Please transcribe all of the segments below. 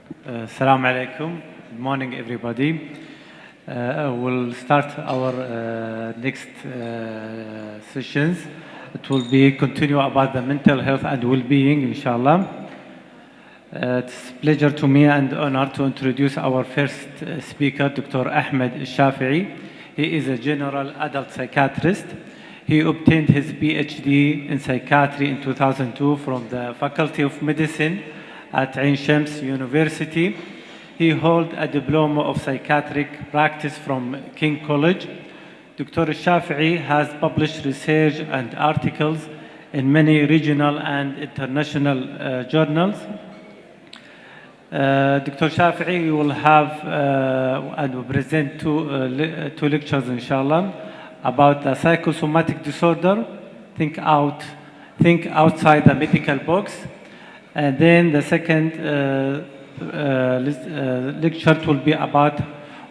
Assalamu alaikum. Good morning, everybody. We'll start our next sessions. It will be continue about the mental health and well-being, inshallah. It's a pleasure to me and honor to introduce our first speaker, Dr. Ahmed Shafi'i. He is a general adult psychiatrist. He obtained his PhD in psychiatry in 2002 from the Faculty of Medicine at Ain Shams University. He holds a diploma of psychiatric practice from King College. Dr. Shafi'i has published research and articles in many regional and international journals. Dr. Shafi'i will have and will present two lectures, inshallah, about the psychosomatic disorder, think outside the medical box. And then the second lecture will be about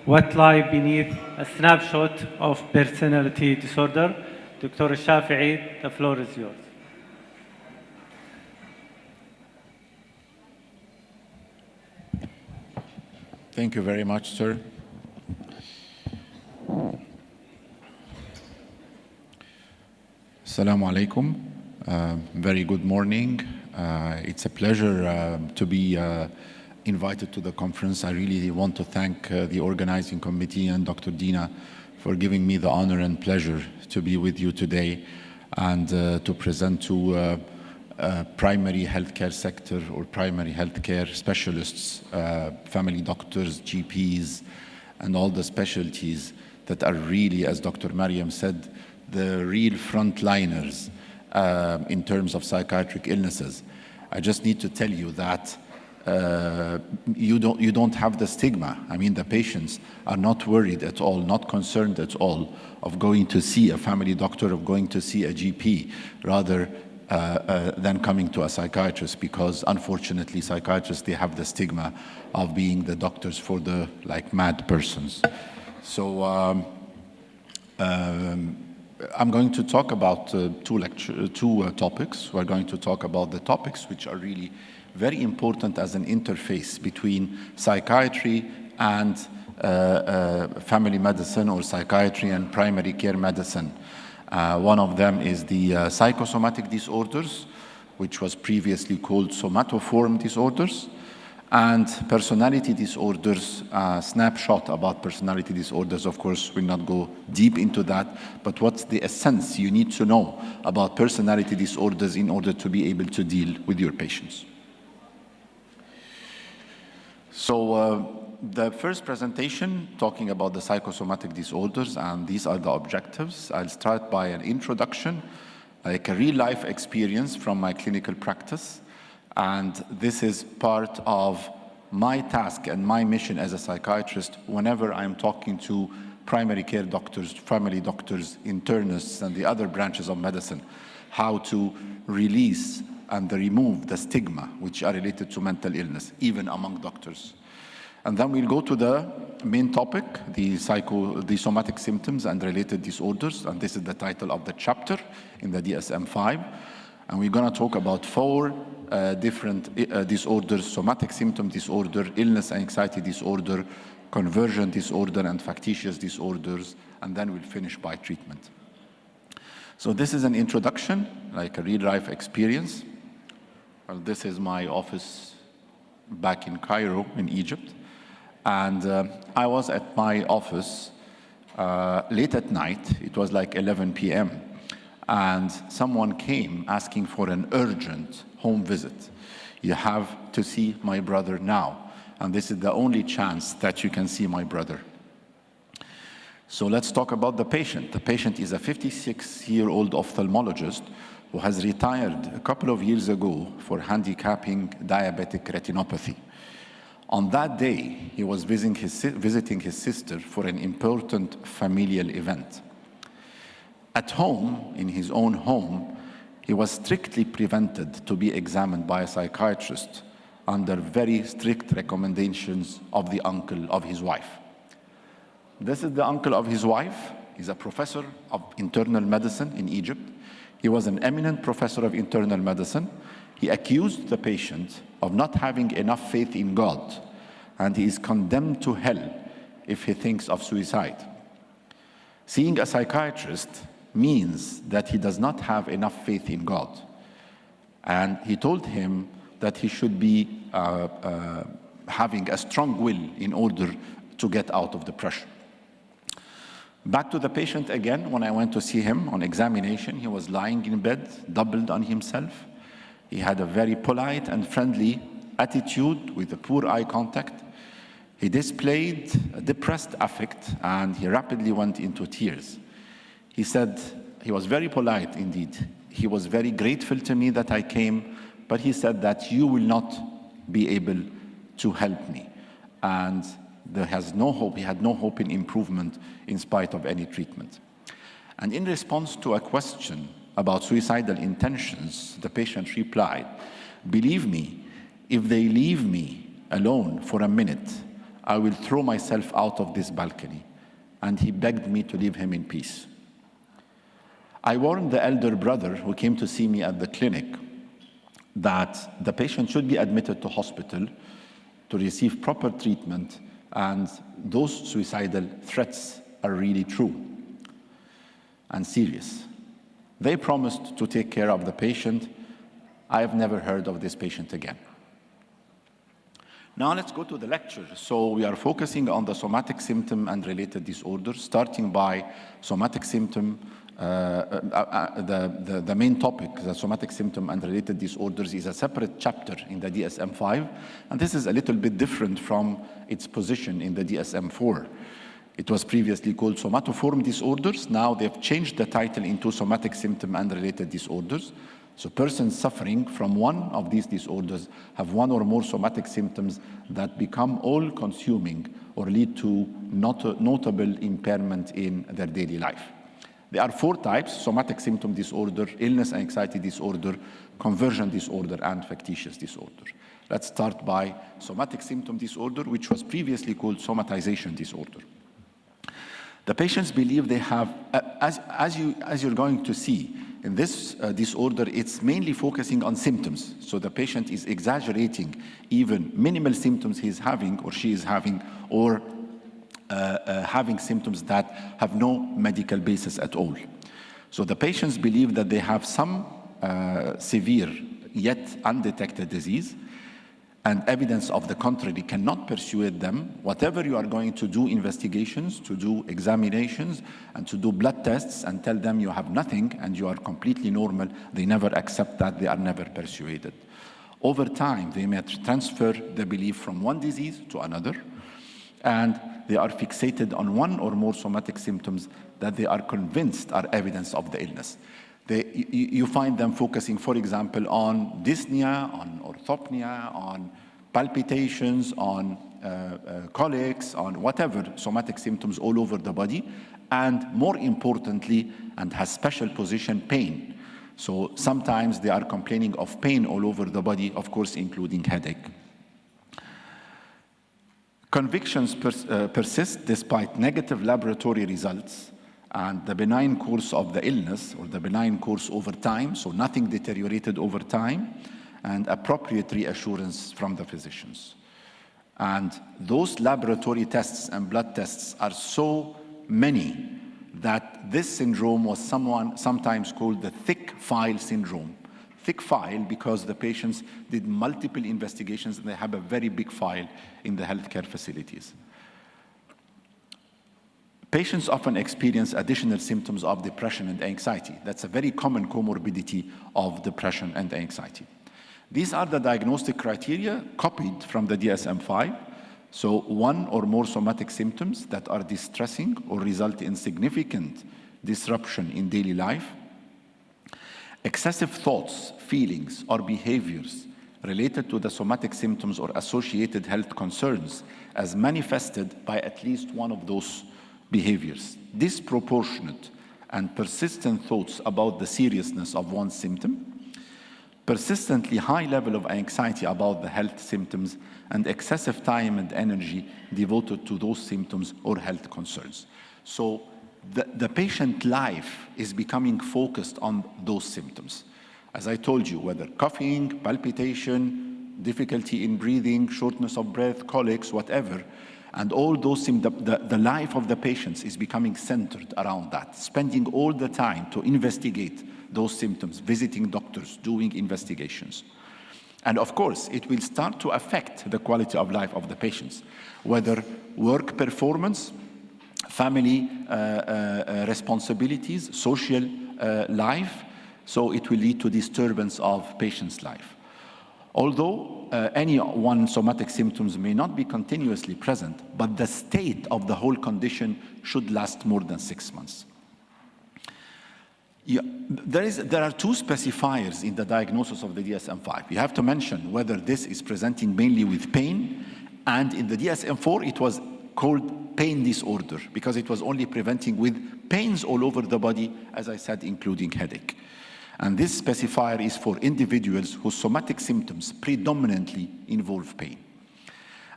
what lies beneath a snapshot of personality disorder. Dr. Shafi'i, the floor is yours. Thank you very much, sir. Assalamu alaikum. Very good morning. It's a pleasure to be invited to the conference. I really want to thank the organizing committee and Dr. Dina for giving me the honor and pleasure to be with you today and to present to primary healthcare sector or primary healthcare specialists, family doctors, GPs, and all the specialties that are really, as Dr. Mariam said, the real frontliners in terms of psychiatric illnesses. I just need to tell you that you don't have the stigma. I mean, the patients are not worried at all, not concerned at all of going to see a family doctor, of going to see a GP, rather than coming to a psychiatrist, because unfortunately psychiatrists, they have the stigma of being the doctors for the mad persons. So I'm going to talk about two topics. We're going to talk about the topics which are really very important as an interface between psychiatry and family medicine, or psychiatry and primary care medicine. One of them is the psychosomatic disorders, which was previously called somatoform disorders, and personality disorders. Snapshot about personality disorders, of course, we'll not go deep into that, but what's the essence you need to know about personality disorders in order to be able to deal with your patients. So the first presentation, talking about the psychosomatic disorders, and these are the objectives. I'll start by an introduction, like a real-life experience from my clinical practice. And this is part of my task and my mission as a psychiatrist whenever I'm talking to primary care doctors, family doctors, internists, and the other branches of medicine, how to release and remove the stigma which are related to mental illness, even among doctors. And then we'll go to the main topic, the somatic symptoms and related disorders, and this is the title of the chapter in the DSM-5. And we're going to talk about four different disorders: somatic symptom disorder, illness and anxiety disorder, conversion disorder, and factitious disorders, and then we'll finish by treatment. So this is an introduction, like a real-life experience. Well, this is my office back in Cairo, in Egypt. And I was at my office late at night. It was like 11 p.m. And someone came asking for an urgent home visit. You have to see my brother now. And this is the only chance that you can see my brother. So let's talk about the patient. The patient is a 56-year-old ophthalmologist who has retired a couple of years ago for handicapping diabetic retinopathy. On that day, he was visiting his sister for an important familial event. At home, in his own home, he was strictly prevented to be examined by a psychiatrist under very strict recommendations of the uncle of his wife. This is the uncle of his wife. He's a professor of internal medicine in Egypt. He was an eminent professor of internal medicine. He accused the patient of not having enough faith in God and he is condemned to hell if he thinks of suicide. Seeing a psychiatrist means that he does not have enough faith in God. And he told him that he should be having a strong will in order to get out of depression. Back to the patient again, when I went to see him on examination, he was lying in bed, doubled on himself. He had a very polite and friendly attitude with a poor eye contact. He displayed a depressed affect and he rapidly went into tears. He said, he was very polite indeed. He was very grateful to me that I came, but he said that you will not be able to help me. And there has no hope, he had no hope in improvement in spite of any treatment. And in response to a question about suicidal intentions, the patient replied, "Believe me, if they leave me alone for a minute, I will throw myself out of this balcony." And he begged me to leave him in peace. I warned the elder brother who came to see me at the clinic that the patient should be admitted to hospital to receive proper treatment, and those suicidal threats are really true and serious. They promised to take care of the patient. I have never heard of this patient again. Now let's go to the lecture. So we are focusing on the somatic symptom and related disorders, starting by somatic symptom. The main topic, the somatic symptom and related disorders, is a separate chapter in the DSM-5, and this is a little bit different from its position in the DSM-4. It was previously called somatoform disorders. Now they've changed the title into somatic symptom and related disorders. So persons suffering from one of these disorders have one or more somatic symptoms that become all-consuming or lead to notable impairment in their daily life. There are 4 types: somatic symptom disorder, illness and anxiety disorder, conversion disorder, and factitious disorder. Let's start by somatic symptom disorder, which was previously called somatization disorder. The patients believe they have, as you're going to see, in this disorder, it's mainly focusing on symptoms. So the patient is exaggerating even minimal symptoms he's having or she is having, or having symptoms that have no medical basis at all. So the patients believe that they have some severe yet undetected disease, and evidence of the contrary cannot persuade them. Whatever you are going to do investigations, to do examinations, and to do blood tests and tell them you have nothing and you are completely normal, they never accept that, they are never persuaded. Over time, they may transfer the belief from one disease to another, and they are fixated on one or more somatic symptoms that they are convinced are evidence of the illness. You find them focusing, for example, on dyspnea, on orthopnea, on palpitations, on colics, on whatever somatic symptoms all over the body, and more importantly, and has special position, pain. So sometimes they are complaining of pain all over the body, of course, including headache. Convictions persist despite negative laboratory results and the benign course of the illness, or the benign course over time, so nothing deteriorated over time, and appropriate reassurance from the physicians. And those laboratory tests and blood tests are so many that this syndrome was sometimes called the thick file syndrome. Thick file because the patients did multiple investigations and they have a very big file in the healthcare facilities. Patients often experience additional symptoms of depression and anxiety. That's a very common comorbidity of depression and anxiety. These are the diagnostic criteria copied from the DSM-5. So one or more somatic symptoms that are distressing or result in significant disruption in daily life. Excessive thoughts, feelings, or behaviors related to the somatic symptoms or associated health concerns as manifested by at least one of those behaviors. Disproportionate and persistent thoughts about the seriousness of one's symptom. Persistently high level of anxiety about the health symptoms, and excessive time and energy devoted to those symptoms or health concerns. So the patient life is becoming focused on those symptoms. As I told you, whether coughing, palpitation, difficulty in breathing, shortness of breath, colics, whatever. And all those symptoms, the life of the patients is becoming centered around that, spending all the time to investigate those symptoms, visiting doctors, doing investigations. And of course, it will start to affect the quality of life of the patients, whether work performance, family responsibilities, social life, so it will lead to disturbance of patient's life. Although any one somatic symptoms may not be continuously present, but the state of the whole condition should last more than 6 months. Yeah, there are two specifiers in the diagnosis of the DSM-5. You have to mention whether this is presenting mainly with pain, and in the DSM-4 it was called pain disorder because it was only preventing with pains all over the body, as I said, including headache. And this specifier is for individuals whose somatic symptoms predominantly involve pain.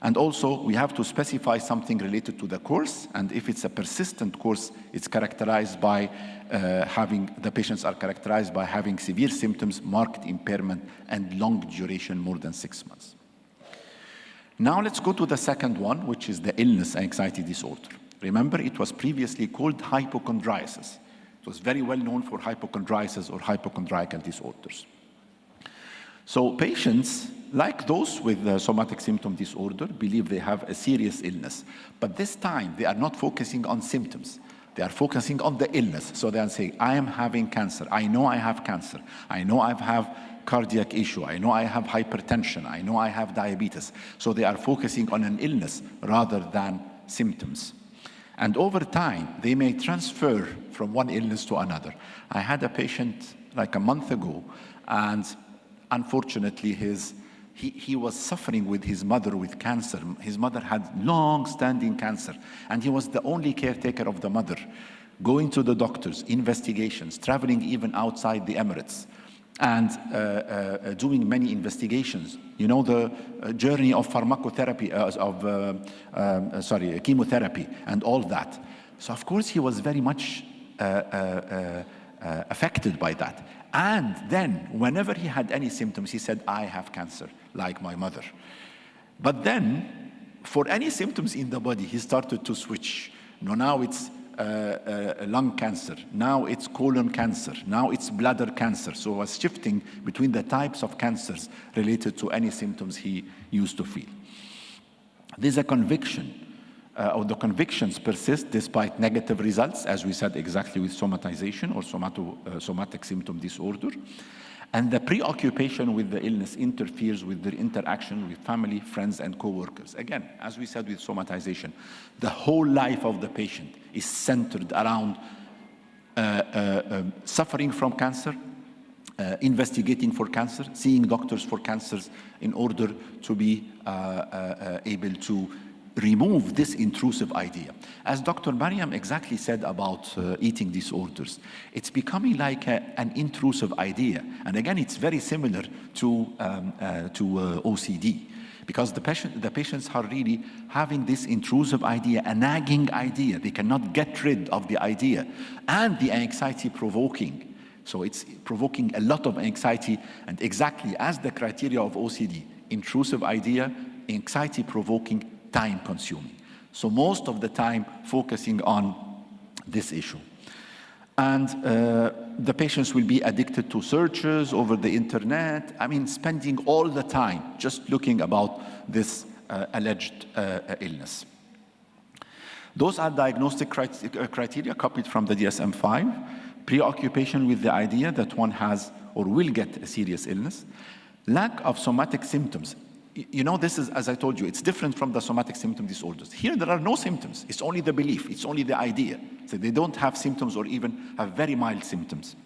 And also, we have to specify something related to the course, and if it's a persistent course, it's characterized by the patients are characterized by having severe symptoms, marked impairment, and long duration, more than 6 months. Now let's go to the second one, which is the illness anxiety disorder. Remember, it was previously called hypochondriasis. It was very well known for hypochondriasis or hypochondriacal disorders. So patients, like those with somatic symptom disorder, believe they have a serious illness. But this time, they are not focusing on symptoms. They are focusing on the illness. So they are saying, I am having cancer. I know I have cancer. I know I have cardiac issue. I know I have hypertension. I know I have diabetes. So they are focusing on an illness rather than symptoms. And over time, they may transfer from one illness to another. I had a patient like a month ago, and unfortunately, he was suffering with his mother with cancer. His mother had long-standing cancer, and he was the only caretaker of the mother, going to the doctors, investigations, traveling even outside the Emirates, and doing many investigations. You know, the journey of pharmacotherapy, chemotherapy, and all that. So of course he was very much affected by that. And then whenever he had any symptoms, he said, I have cancer, like my mother. But then for any symptoms in the body, he started to switch. No, now it's lung cancer, now it's colon cancer, now it's bladder cancer. So was shifting between the types of cancers related to any symptoms he used to feel. There's a conviction, or the convictions persist despite negative results, as we said exactly with somatization or somatic symptom disorder. And the preoccupation with the illness interferes with their interaction with family, friends, and co-workers. Again, as we said with somatization, the whole life of the patient is centered around suffering from cancer, investigating for cancer, seeing doctors for cancers in order to be able to remove this intrusive idea. As Dr. Mariam exactly said about eating disorders, it's becoming like an intrusive idea. And again, it's very similar to OCD, because the patients are really having this intrusive idea, a nagging idea. They cannot get rid of the idea, and the anxiety provoking. So it's provoking a lot of anxiety, and exactly as the criteria of OCD, intrusive idea, anxiety provoking, time consuming. So most of the time focusing on this issue. And the patients will be addicted to searches over the internet. I mean, spending all the time just looking about this alleged illness. Those are diagnostic criteria copied from the DSM-5. Preoccupation with the idea that one has or will get a serious illness. Lack of somatic symptoms. You know, this is, as I told you, it's different from the somatic symptom disorders. Here, there are no symptoms. It's only the belief. It's only the idea. So they don't have symptoms or even have very mild symptoms.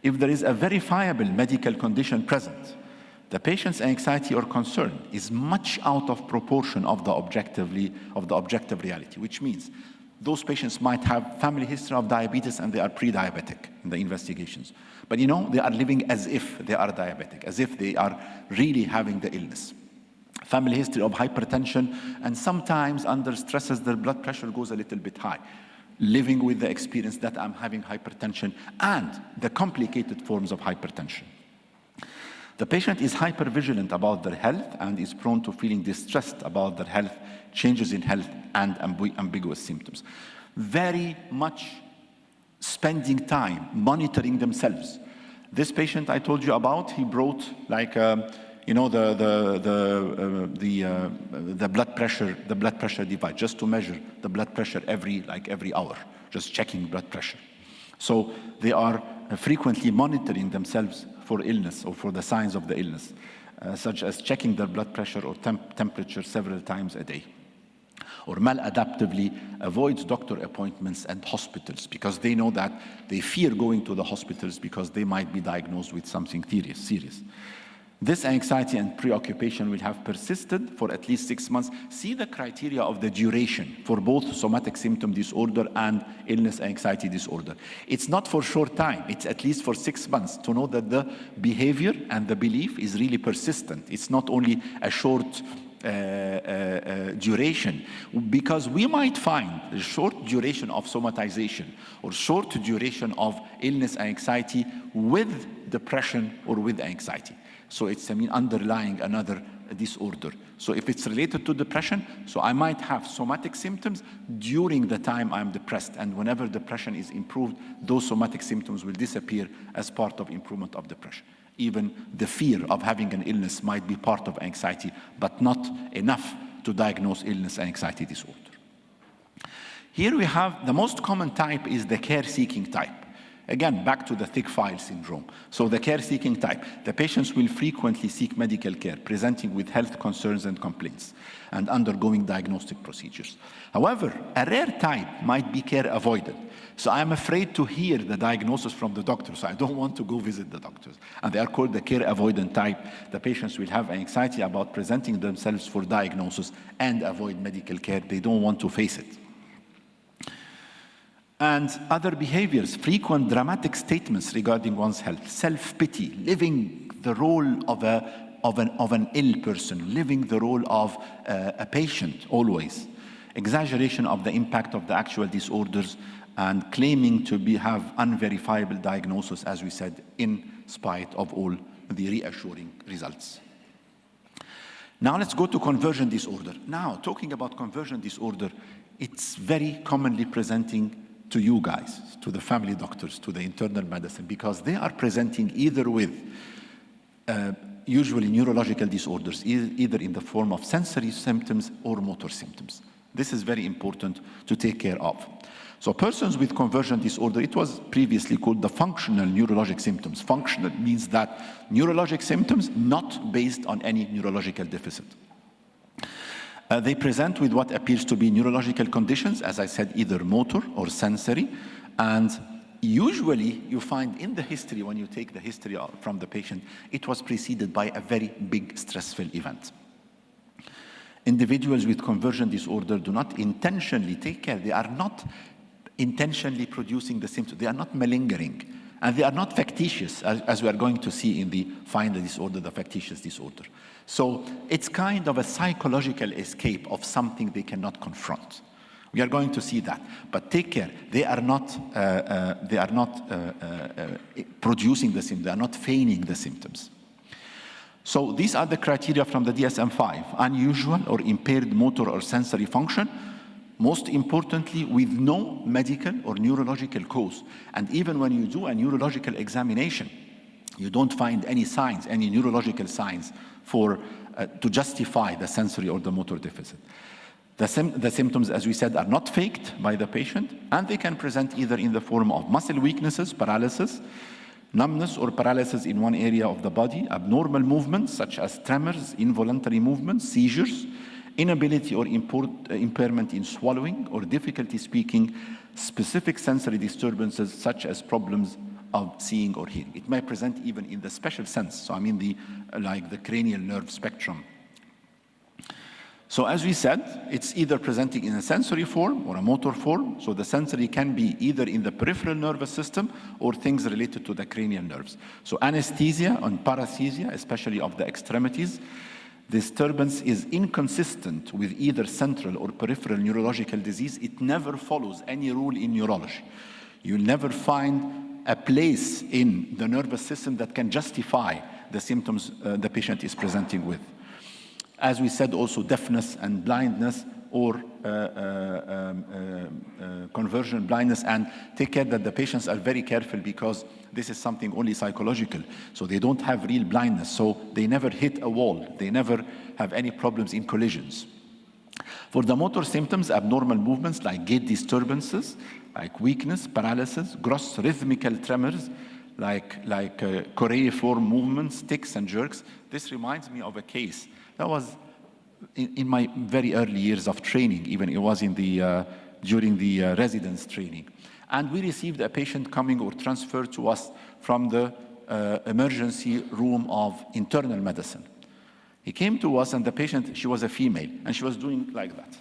If there is a verifiable medical condition present, the patient's anxiety or concern is much out of proportion of the objective reality, which means those patients might have family history of diabetes and they are pre-diabetic in the investigations. But you know, they are living as if they are diabetic, as if they are really having the illness. Family history of hypertension, and sometimes under stresses, their blood pressure goes a little bit high. Living with the experience that I'm having hypertension and the complicated forms of hypertension. The patient is hypervigilant about their health and is prone to feeling distressed about their health, changes in health, and ambiguous symptoms. Very much spending time monitoring themselves. This patient I told you about, he brought like the blood pressure device just to measure the blood pressure every hour, just checking blood pressure. So they are frequently monitoring themselves for illness or for the signs of the illness, such as checking their blood pressure or temperature several times a day. Or maladaptively avoids doctor appointments and hospitals because they know that they fear going to the hospitals because they might be diagnosed with something serious. This anxiety and preoccupation will have persisted for at least 6 months. See the criteria of the duration for both somatic symptom disorder and illness anxiety disorder. It's not for short time, it's at least for 6 months to know that the behavior and the belief is really persistent. It's not only a short duration, because we might find a short duration of somatization or short duration of illness anxiety with depression or with anxiety. So it's underlying another disorder. So if it's related to depression, so I might have somatic symptoms during the time I'm depressed, and whenever depression is improved, those somatic symptoms will disappear as part of improvement of depression. Even the fear of having an illness might be part of anxiety, but not enough to diagnose illness anxiety disorder. Here we have the most common type is the care-seeking type. Again, back to the thick file syndrome. So the care-seeking type, the patients will frequently seek medical care, presenting with health concerns and complaints, and undergoing diagnostic procedures. However, a rare type might be care avoidant. So I'm afraid to hear the diagnosis from the doctor, so I don't want to go visit the doctors. And they are called the care avoidant type. The patients will have anxiety about presenting themselves for diagnosis and avoid medical care. They don't want to face it. And other behaviors, frequent dramatic statements regarding one's health, self-pity, living the role of an ill person, living the role of a patient always, exaggeration of the impact of the actual disorders, and claiming to have unverifiable diagnosis, as we said, in spite of all the reassuring results. Now let's go to conversion disorder. Now, talking about conversion disorder, it's very commonly presenting to you guys, to the family doctors, to the internal medicine, because they are presenting either with usually neurological disorders, either in the form of sensory symptoms or motor symptoms. This is very important to take care of. So persons with conversion disorder, it was previously called the functional neurologic symptoms. Functional means that neurologic symptoms not based on any neurological deficit. They present with what appears to be neurological conditions, as I said, either motor or sensory. And usually you find in the history, when you take the history from the patient, it was preceded by a very big stressful event. Individuals with conversion disorder do not intentionally take care. They are not intentionally producing the symptoms. They are not malingering. And they are not factitious, as we are going to see in the final disorder, the factitious disorder. So it's kind of a psychological escape of something they cannot confront. We are going to see that. But take care, they are not producing the symptoms. They are not feigning the symptoms. So these are the criteria from the DSM-5. Unusual or impaired motor or sensory function, most importantly, with no medical or neurological cause. And even when you do a neurological examination, you don't find any signs, any neurological signs to justify the sensory or the motor deficit. The symptoms, as we said, are not faked by the patient, and they can present either in the form of muscle weaknesses, paralysis, numbness or paralysis in one area of the body, abnormal movements such as tremors, involuntary movements, seizures, inability or impairment in swallowing or difficulty speaking, specific sensory disturbances such as problems of seeing or hearing. It may present even in the special sense, so I mean the cranial nerve spectrum. So as we said, it's either presenting in a sensory form or a motor form. So the sensory can be either in the peripheral nervous system or things related to the cranial nerves. So anesthesia and paresthesia, especially of the extremities. Disturbance is inconsistent with either central or peripheral neurological disease. It never follows any rule in neurology. You'll never find a place in the nervous system that can justify the symptoms the patient is presenting with. As we said, also deafness and blindness, or conversion blindness, and take care that the patients are very careful, because this is something only psychological. So they don't have real blindness, so they never hit a wall. They never have any problems in collisions. For the motor symptoms, abnormal movements like gait disturbances, like weakness, paralysis, gross rhythmical tremors, like choreiform movements, tics and jerks. This reminds me of a case that was in my very early years of training. Even it was during the residence training. And we received a patient coming or transferred to us from the emergency room of internal medicine. He came to us, and the patient, she was a female, and she was doing like that.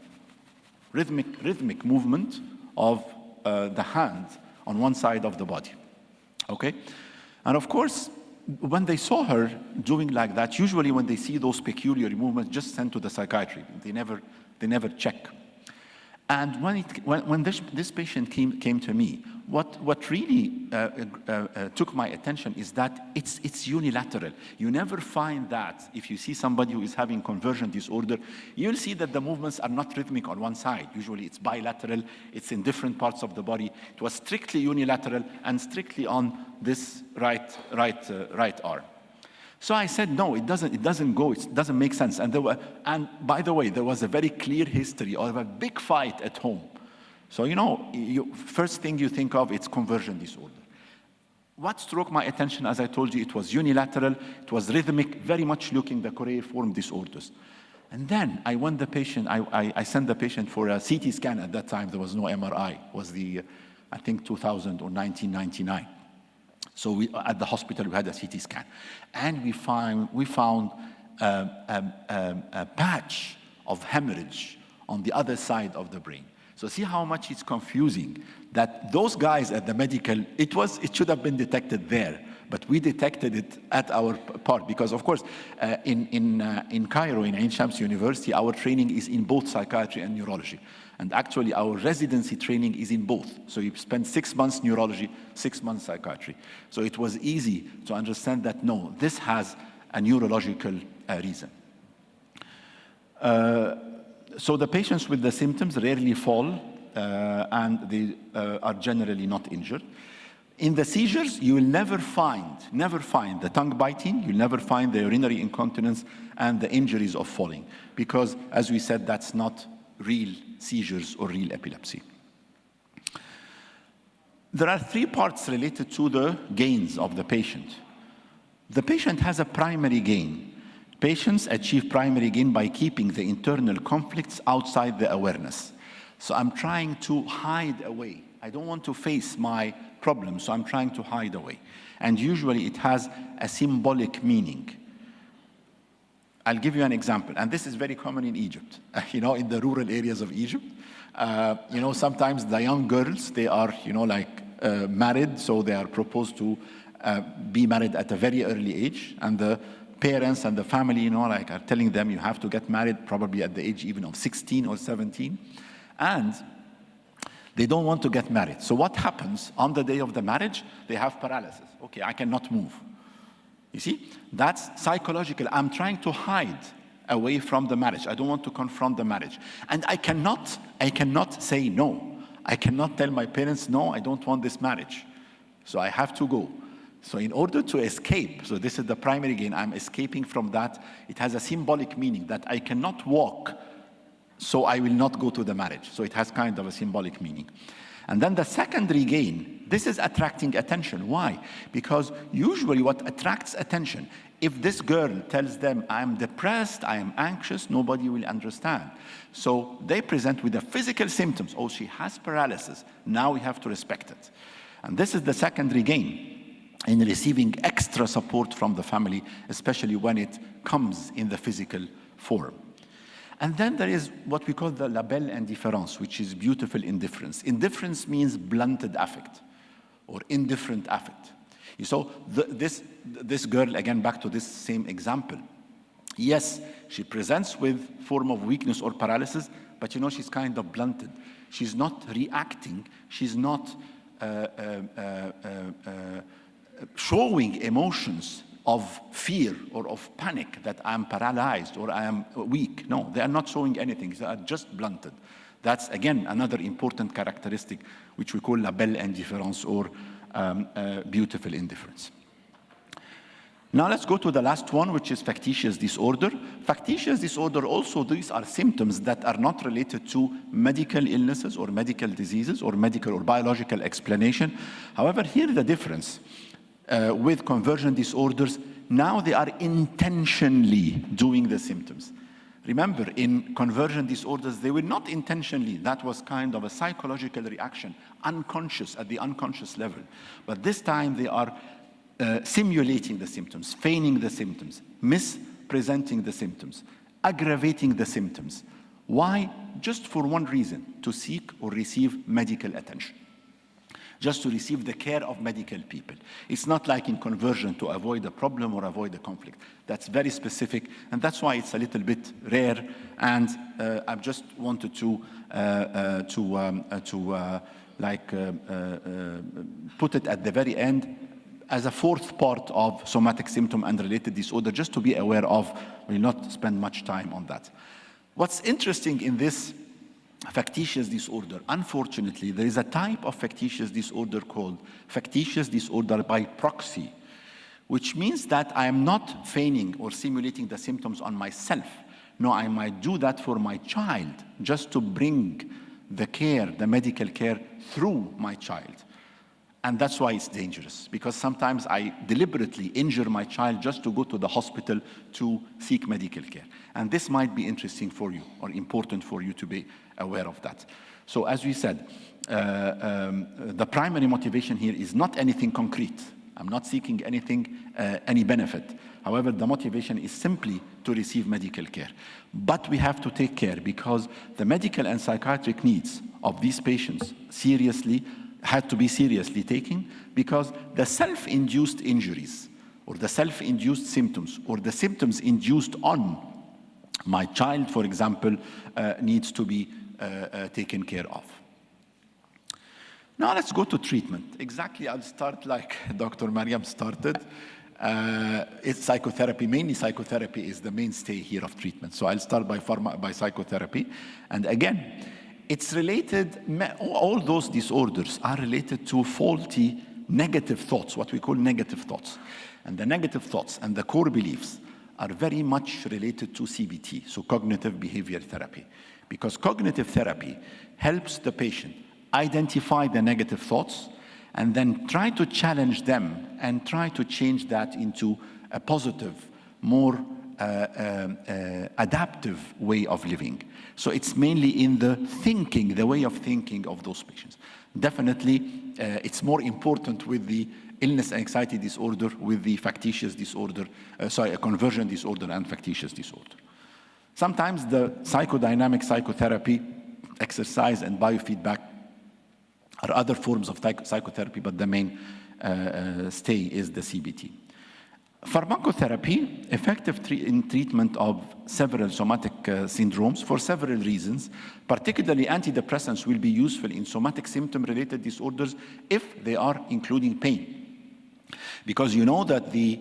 Rhythmic movement of the hand on one side of the body, okay? And of course, when they saw her doing like that, usually when they see those peculiar movements, just send to the psychiatry. They never check. And when this patient came to me, what really took my attention is that it's unilateral. You never find that if you see somebody who is having conversion disorder, you'll see that the movements are not rhythmic on one side. Usually it's bilateral, it's in different parts of the body. It was strictly unilateral and strictly on this right arm. So I said, no, it doesn't go, it doesn't make sense. And by the way, there was a very clear history of a big fight at home. So, first thing you think of, it's conversion disorder. What struck my attention, as I told you, it was unilateral, it was rhythmic, very much looking the choreiform disorders. And then I sent the patient for a CT scan. At that time, there was no MRI. It was I think 2000 or 1999. So at the hospital, we had a CT scan. And we found a patch of hemorrhage on the other side of the brain. So see how much it's confusing that those guys at the medical, it should have been detected there, but we detected it at our part, because of course, in Cairo, in Ain Shams University, our training is in both psychiatry and neurology. And actually, our residency training is in both. So you spend 6 months neurology, 6 months psychiatry. So it was easy to understand that, no, this has a neurological reason. So the patients with the symptoms rarely fall, and they are generally not injured. In the seizures, you will never find the tongue biting, you'll never find the urinary incontinence and the injuries of falling, because, as we said, that's not real seizures or real epilepsy. There are 3 parts related to the gains of the patient. The patient has a primary gain. Patients achieve primary gain by keeping the internal conflicts outside the awareness. So I'm trying to hide away. I don't want to face my problem, so I'm trying to hide away. And usually it has a symbolic meaning. I'll give you an example, and this is very common in Egypt, in the rural areas of Egypt. Sometimes the young girls, they are, married, so they are proposed to be married at a very early age, and the parents and the family, are telling them you have to get married probably at the age even of 16 or 17, and they don't want to get married. So what happens on the day of the marriage? They have paralysis. Okay, I cannot move. You see, that's psychological. I'm trying to hide away from the marriage. I don't want to confront the marriage. And I cannot say no. I cannot tell my parents, no, I don't want this marriage. So I have to go. So in order to escape, so this is the primary gain, I'm escaping from that. It has a symbolic meaning that I cannot walk, so I will not go to the marriage. So it has kind of a symbolic meaning. And then the secondary gain, this is attracting attention. Why? Because usually what attracts attention, if this girl tells them, I'm depressed, I am anxious, nobody will understand. So they present with the physical symptoms. Oh, she has paralysis. Now we have to respect it. And this is the secondary gain in receiving extra support from the family, especially when it comes in the physical form. And then there is what we call the la belle indifférence, which is beautiful indifference. Indifference means blunted affect or indifferent affect. So this girl, again, back to this same example. Yes, she presents with form of weakness or paralysis, but she's kind of blunted. She's not reacting. She's not showing emotions of fear or of panic, that I'm paralyzed or I am weak. No, they are not showing anything. They are just blunted. That's, again, another important characteristic, which we call la belle indifférence, or beautiful indifference. Now let's go to the last one, which is factitious disorder. Factitious disorder also, these are symptoms that are not related to medical illnesses or medical diseases or medical or biological explanation. However, here the difference with conversion disorders, now they are intentionally doing the symptoms. Remember, in conversion disorders, they were not intentionally. That was kind of a psychological reaction, unconscious, at the unconscious level. But this time they are simulating the symptoms, feigning the symptoms, mispresenting the symptoms, aggravating the symptoms. Why? Just for one reason: to seek or receive medical attention, just to receive the care of medical people. It's not like in conversion to avoid a problem or avoid a conflict. That's very specific, and that's why it's a little bit rare. And I've just wanted to put it at the very end as a fourth part of somatic symptom and related disorder, just to be aware of. We'll not spend much time on that. What's interesting in this factitious disorder, unfortunately, there is a type of factitious disorder called factitious disorder by proxy, which means that I am not feigning or simulating the symptoms on myself. No, I might do that for my child, just to bring the care, the medical care, through my child. And that's why it's dangerous, because sometimes I deliberately injure my child just to go to the hospital to seek medical care. And this might be interesting for you, or important for you to be aware of that. So as we said, the primary motivation here is not anything concrete. I'm not seeking anything, any benefit. However, the motivation is simply to receive medical care. But we have to take care, because the medical and psychiatric needs of these patients had to be seriously taken, because the self-induced injuries or the self-induced symptoms or the symptoms induced on my child, for example, needs to be taken care of. Now let's go to treatment. Exactly, I'll start like Dr. Mariam started. It's psychotherapy. Mainly psychotherapy is the mainstay here of treatment. So I'll start by psychotherapy. And again, it's related, all those disorders are related to faulty negative thoughts, what we call negative thoughts. And the negative thoughts and the core beliefs are very much related to CBT, so cognitive behavior therapy. Because cognitive therapy helps the patient identify the negative thoughts and then try to challenge them and try to change that into a positive, more adaptive way of living. So it's mainly in the thinking, the way of thinking of those patients. Definitely, it's more important with the illness and anxiety disorder, with the factitious disorder, a conversion disorder and factitious disorder. Sometimes the psychodynamic psychotherapy, exercise and biofeedback are other forms of psychotherapy, but the main stay is the CBT. Pharmacotherapy, effective in treatment of several somatic syndromes for several reasons. Particularly antidepressants will be useful in somatic symptom-related disorders if they are including pain. Because you know that the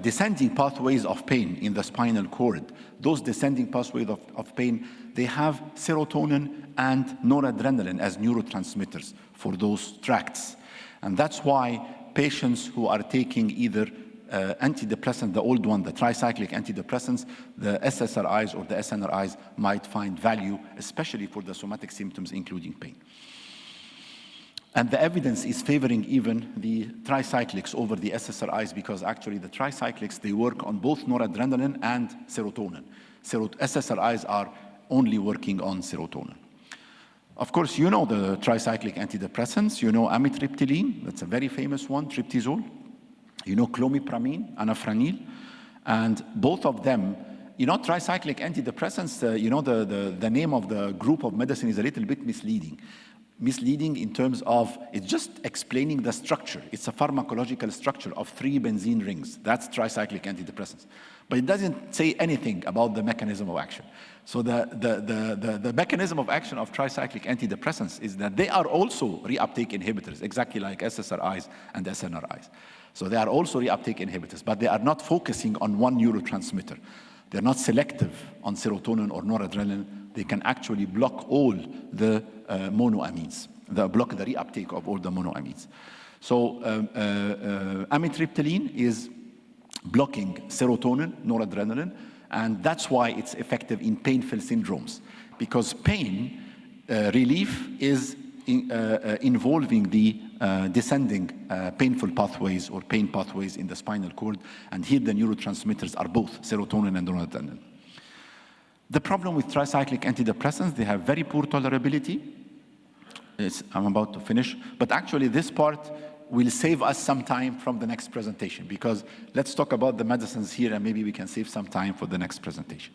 descending pathways of pain in the spinal cord, those descending pathways of pain, they have serotonin and noradrenaline as neurotransmitters for those tracts. And that's why patients who are taking either antidepressant, the old one, the tricyclic antidepressants, the SSRIs or the SNRIs might find value, especially for the somatic symptoms, including pain. And the evidence is favoring even the tricyclics over the SSRIs, because actually the tricyclics, they work on both noradrenaline and serotonin. SSRIs are only working on serotonin. Of course, you know the tricyclic antidepressants. You know amitriptyline, that's a very famous one, triptizol. You know clomipramine, anafranil, and both of them, you know, tricyclic antidepressants, you know, the name of the group of medicine is a little bit misleading. misleading in terms of it's just explaining the structure. It's a pharmacological structure of 3 benzene rings. That's tricyclic antidepressants. But it doesn't say anything about the mechanism of action. So the mechanism of action of tricyclic antidepressants is that they are also reuptake inhibitors, exactly like SSRIs and SNRIs. So they are also reuptake inhibitors, but they are not focusing on one neurotransmitter. They're not selective on serotonin or noradrenaline. They can actually block all the monoamines, block the reuptake of all the monoamines. So amitriptyline is blocking serotonin, noradrenaline, and that's why it's effective in painful syndromes, because pain relief is involving the descending painful pathways or pain pathways in the spinal cord, and here the neurotransmitters are both serotonin and noradrenaline. The problem with tricyclic antidepressants, they have very poor tolerability. I'm about to finish, but actually this part will save us some time from the next presentation, because let's talk about the medicines here and maybe we can save some time for the next presentation.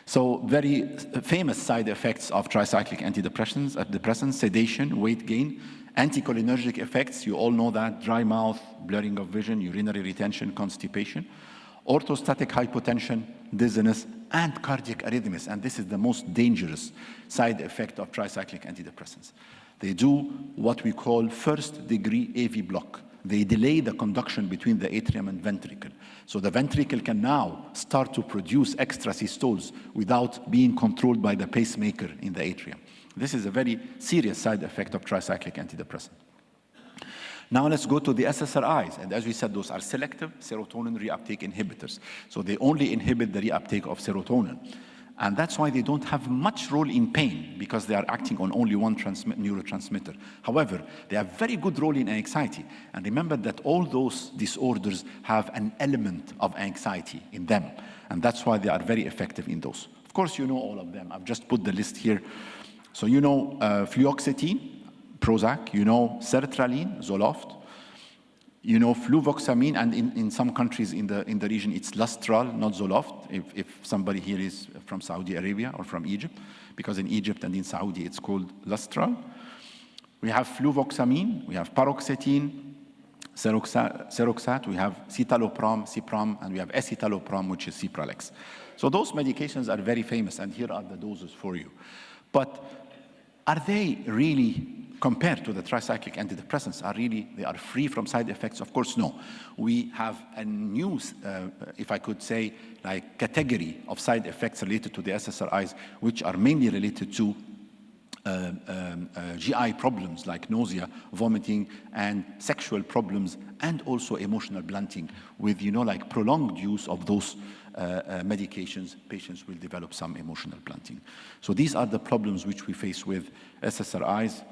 So very famous side effects of tricyclic antidepressants, sedation, weight gain, anticholinergic effects, you all know that, dry mouth, blurring of vision, urinary retention, constipation, orthostatic hypotension, dizziness, and cardiac arrhythmias. And this is the most dangerous side effect of tricyclic antidepressants. They do what we call first-degree AV block. They delay the conduction between the atrium and ventricle. So the ventricle can now start to produce extrasystoles without being controlled by the pacemaker in the atrium. This is a very serious side effect of tricyclic antidepressant. Now let's go to the SSRIs. And as we said, those are selective serotonin reuptake inhibitors. So they only inhibit the reuptake of serotonin. And that's why they don't have much role in pain, because they are acting on only one neurotransmitter. However, they have very good role in anxiety. And remember that all those disorders have an element of anxiety in them. And that's why they are very effective in those. Of course, you know all of them. I've just put the list here. So you know fluoxetine, Prozac, you know sertraline, Zoloft, you know fluvoxamine, and in some countries in the region it's Lustral, not Zoloft, if somebody here is from Saudi Arabia or from Egypt, because in Egypt and in Saudi it's called Lustral. We have fluvoxamine, we have paroxetine, Seroxat, we have citalopram, Cipram, and we have escitalopram, which is Cipralex. So those medications are very famous, and here are the doses for you. But are they really, compared to the tricyclic antidepressants, they are free from side effects? Of course, no. We have a new, if I could say, like category of side effects related to the SSRIs, which are mainly related to GI problems like nausea, vomiting, and sexual problems, and also emotional blunting. With, like prolonged use of those medications, patients will develop some emotional blunting. So these are the problems which we face with SSRIs.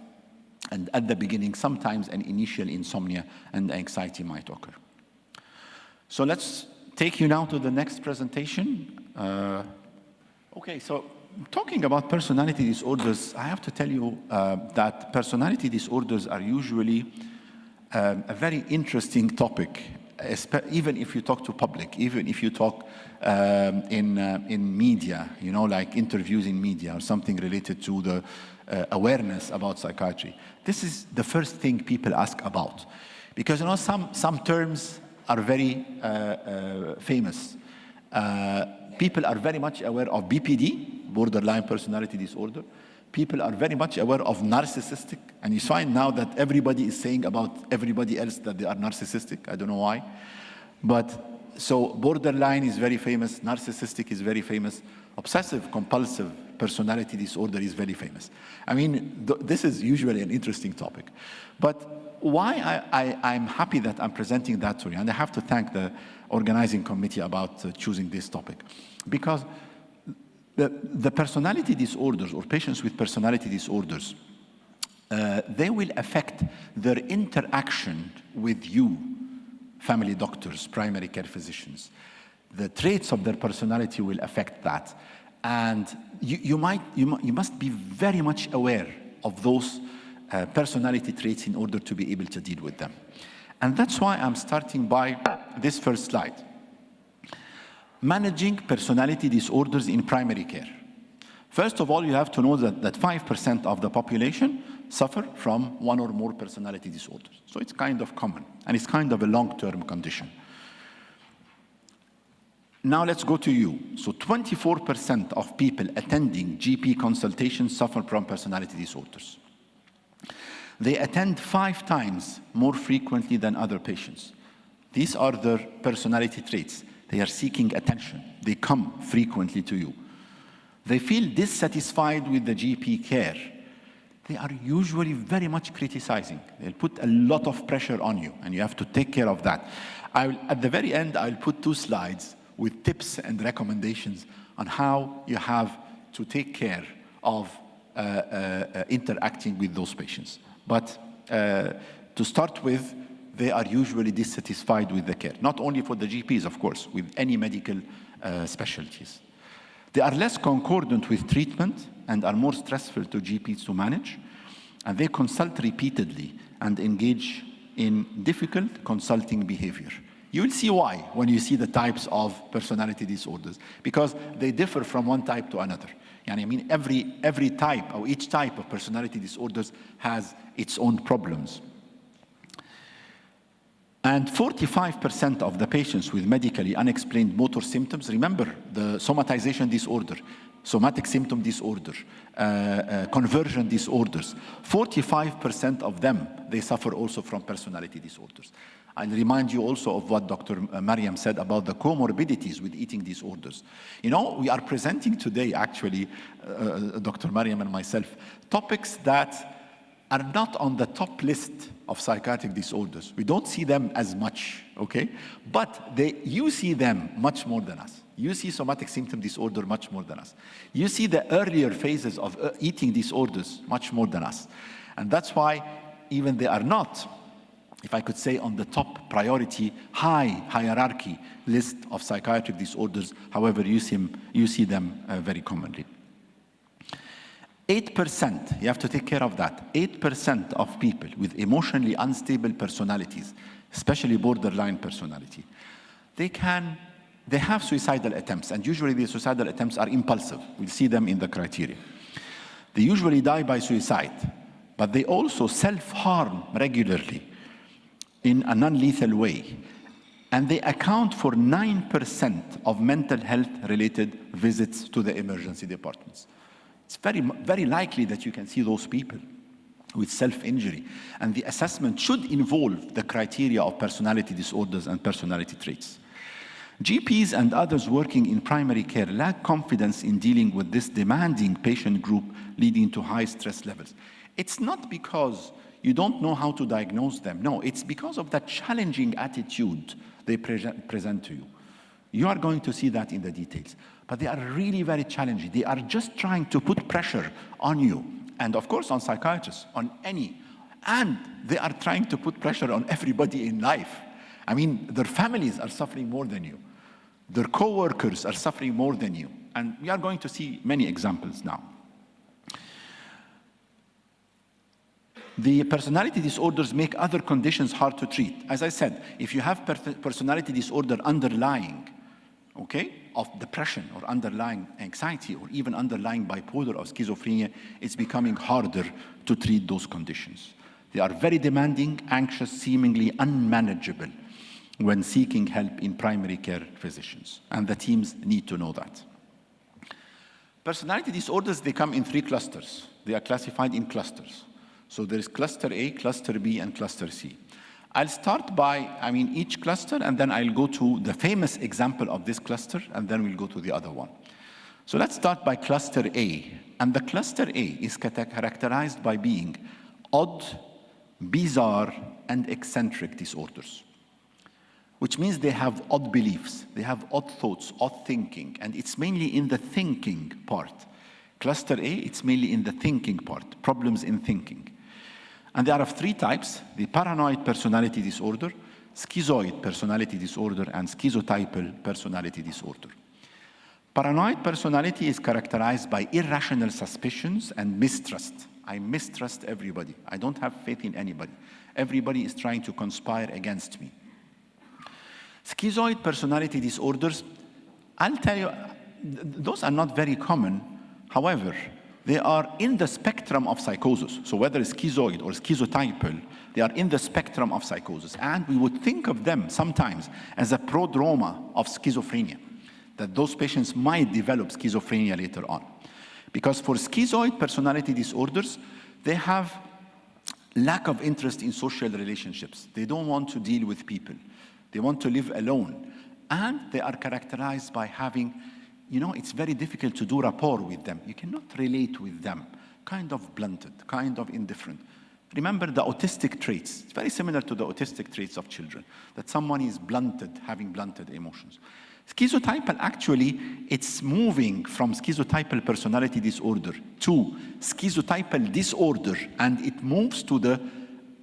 And at the beginning, sometimes an initial insomnia and anxiety might occur. So let's take you now to the next presentation. Okay, so talking about personality disorders, I have to tell you that personality disorders are usually a very interesting topic, even if you talk to public, even if you talk in media, like interviews in media or something related to the awareness about psychiatry. This is the first thing people ask about, because some terms are very famous. People are very much aware of BPD, borderline personality disorder. People are very much aware of narcissistic, and you find now that everybody is saying about everybody else that they are narcissistic. I don't know why. But so borderline is very famous, narcissistic is very famous, obsessive compulsive personality disorder is very famous. I mean, this is usually an interesting topic. But why I'm happy that I'm presenting that to you, and I have to thank the organizing committee about choosing this topic, because the personality disorders, or patients with personality disorders, they will affect their interaction with you, family doctors, primary care physicians. The traits of their personality will affect that. And you must be very much aware of those personality traits in order to be able to deal with them. And that's why I'm starting by this first slide. Managing personality disorders in primary care. First of all, you have to know that 5% of the population suffer from one or more personality disorders. So it's kind of common, and it's kind of a long-term condition. Now let's go to you. So 24% of people attending GP consultations suffer from personality disorders. They attend 5 times more frequently than other patients. These are their personality traits. They are seeking attention. They come frequently to you. They feel dissatisfied with the GP care. They are usually very much criticizing. They'll put a lot of pressure on you, and you have to take care of that. At the very end, I'll put 2 slides with tips and recommendations on how you have to take care of interacting with those patients. But to start with, they are usually dissatisfied with the care, not only for the GPs, of course, with any medical specialties. They are less concordant with treatment and are more stressful to GPs to manage, and they consult repeatedly and engage in difficult consulting behavior. You will see why when you see the types of personality disorders, because they differ from one type to another. And I mean, every type, or each type of personality disorders has its own problems. And 45% of the patients with medically unexplained motor symptoms, remember the somatization disorder, somatic symptom disorder, conversion disorders, 45% of them, they suffer also from personality disorders. I'll remind you also of what Dr. Mariam said about the comorbidities with eating disorders. You know, we are presenting today, actually, Dr. Mariam and myself, topics that are not on the top list of psychiatric disorders. We don't see them as much, okay? But you see them much more than us. You see somatic symptom disorder much more than us. You see the earlier phases of eating disorders much more than us. And that's why even they are not, if I could say, on the top priority, hierarchy list of psychiatric disorders. However, you see them very commonly. 8%, you have to take care of that. 8% of people with emotionally unstable personalities, especially borderline personality, they have suicidal attempts, and usually the suicidal attempts are impulsive. We'll see them in the criteria. They usually die by suicide, but they also self-harm regularly in a non-lethal way. And they account for 9% of mental health-related visits to the emergency departments. It's very, very likely that you can see those people with self-injury. And the assessment should involve the criteria of personality disorders and personality traits. GPs and others working in primary care lack confidence in dealing with this demanding patient group, leading to high stress levels. It's not because you don't know how to diagnose them. No, it's because of that challenging attitude they present to you. You are going to see that in the details. But they are really very challenging. They are just trying to put pressure on you. And of course on psychiatrists, on any. And they are trying to put pressure on everybody in life. I mean, their families are suffering more than you. Their co-workers are suffering more than you. And we are going to see many examples now. The personality disorders make other conditions hard to treat. As I said, if you have personality disorder underlying, okay, of depression or underlying anxiety or even underlying bipolar or schizophrenia, it's becoming harder to treat those conditions. They are very demanding, anxious, seemingly unmanageable when seeking help in primary care physicians, and the teams need to know that. Personality disorders, they come in 3 clusters. They are classified in clusters. So there is cluster A, cluster B, and cluster C. I'll start by, each cluster, and then I'll go to the famous example of this cluster, and then we'll go to the other one. So let's start by cluster A. And the cluster A is characterized by being odd, bizarre, and eccentric disorders, which means they have odd beliefs, they have odd thoughts, odd thinking, and it's mainly in the thinking part. Cluster A, it's mainly in the thinking part, problems in thinking. And there are 3 types: the paranoid personality disorder, schizoid personality disorder, and schizotypal personality disorder. Paranoid personality is characterized by irrational suspicions and mistrust. I mistrust everybody. I don't have faith in anybody. Everybody is trying to conspire against me. Schizoid personality disorders, I'll tell you, those are not very common. However, they are in the spectrum of psychosis. So whether schizoid or schizotypal, they are in the spectrum of psychosis. And we would think of them sometimes as a prodroma of schizophrenia, that those patients might develop schizophrenia later on. Because for schizoid personality disorders, they have lack of interest in social relationships. They don't want to deal with people. They want to live alone. And they are characterized by having, it's very difficult to do rapport with them. You cannot relate with them. Kind of blunted, kind of indifferent. Remember the autistic traits. It's very similar to the autistic traits of children, that someone is blunted, having blunted emotions. Schizotypal, actually, it's moving from schizotypal personality disorder to schizotypal disorder, and it moves to the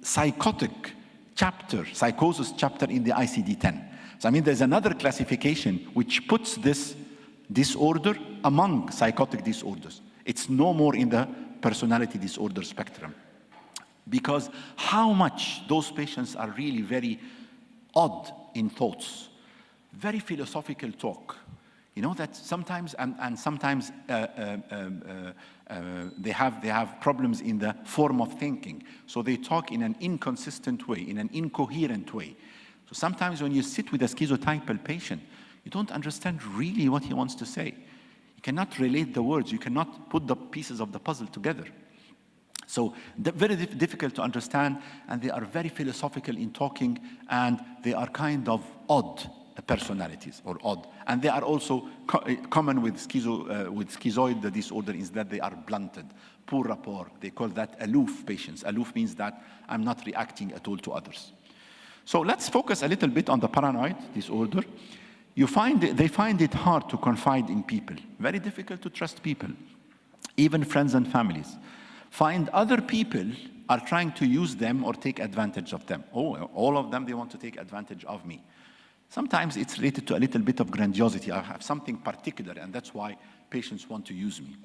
psychotic chapter, psychosis chapter in the ICD-10. So, there's another classification which puts this disorder among psychotic disorders. It's no more in the personality disorder spectrum. Because how much those patients are really very odd in thoughts, very philosophical talk. That sometimes, and sometimes they have problems in the form of thinking. So they talk in an inconsistent way, in an incoherent way. So sometimes when you sit with a schizotypal patient, you don't understand really what he wants to say. You cannot relate the words. You cannot put the pieces of the puzzle together. So very difficult to understand, and they are very philosophical in talking, and they are kind of odd personalities, or odd. And they are also common with schizoid disorder is that they are blunted, poor rapport. They call that aloof patients. Aloof means that I'm not reacting at all to others. So let's focus a little bit on the paranoid disorder. They find it hard to confide in people, very difficult to trust people, even friends and families. Find other people are trying to use them or take advantage of them. All of them, they want to take advantage of me. Sometimes it's related to a little bit of grandiosity. I have something particular, and that's why patients want to use me.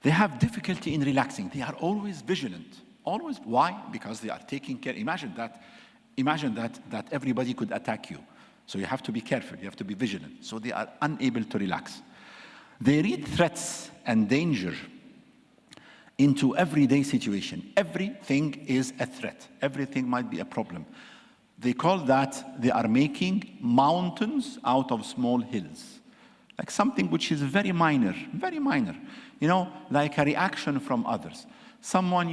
They have difficulty in relaxing. They are always vigilant. Always. Why? Because they are taking care. Imagine that everybody could attack you. So you have to be careful. You have to be vigilant. So they are unable to relax. They read threats and danger into everyday situation. Everything is a threat. Everything might be a problem. They call that they are making mountains out of small hills. Like something which is very minor, like a reaction from others. Someone,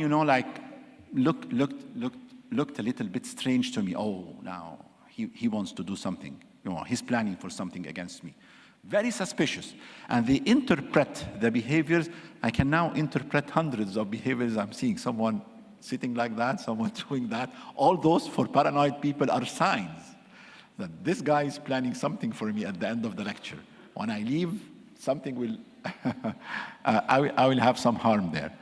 looked a little bit strange to me. Oh, now he wants to do something. He's planning for something against me. Very suspicious. And they interpret the behaviors. I can now interpret hundreds of behaviors I'm seeing. Someone sitting like that, someone doing that. All those for paranoid people are signs that this guy is planning something for me at the end of the lecture. When I leave, something will, I will have some harm there.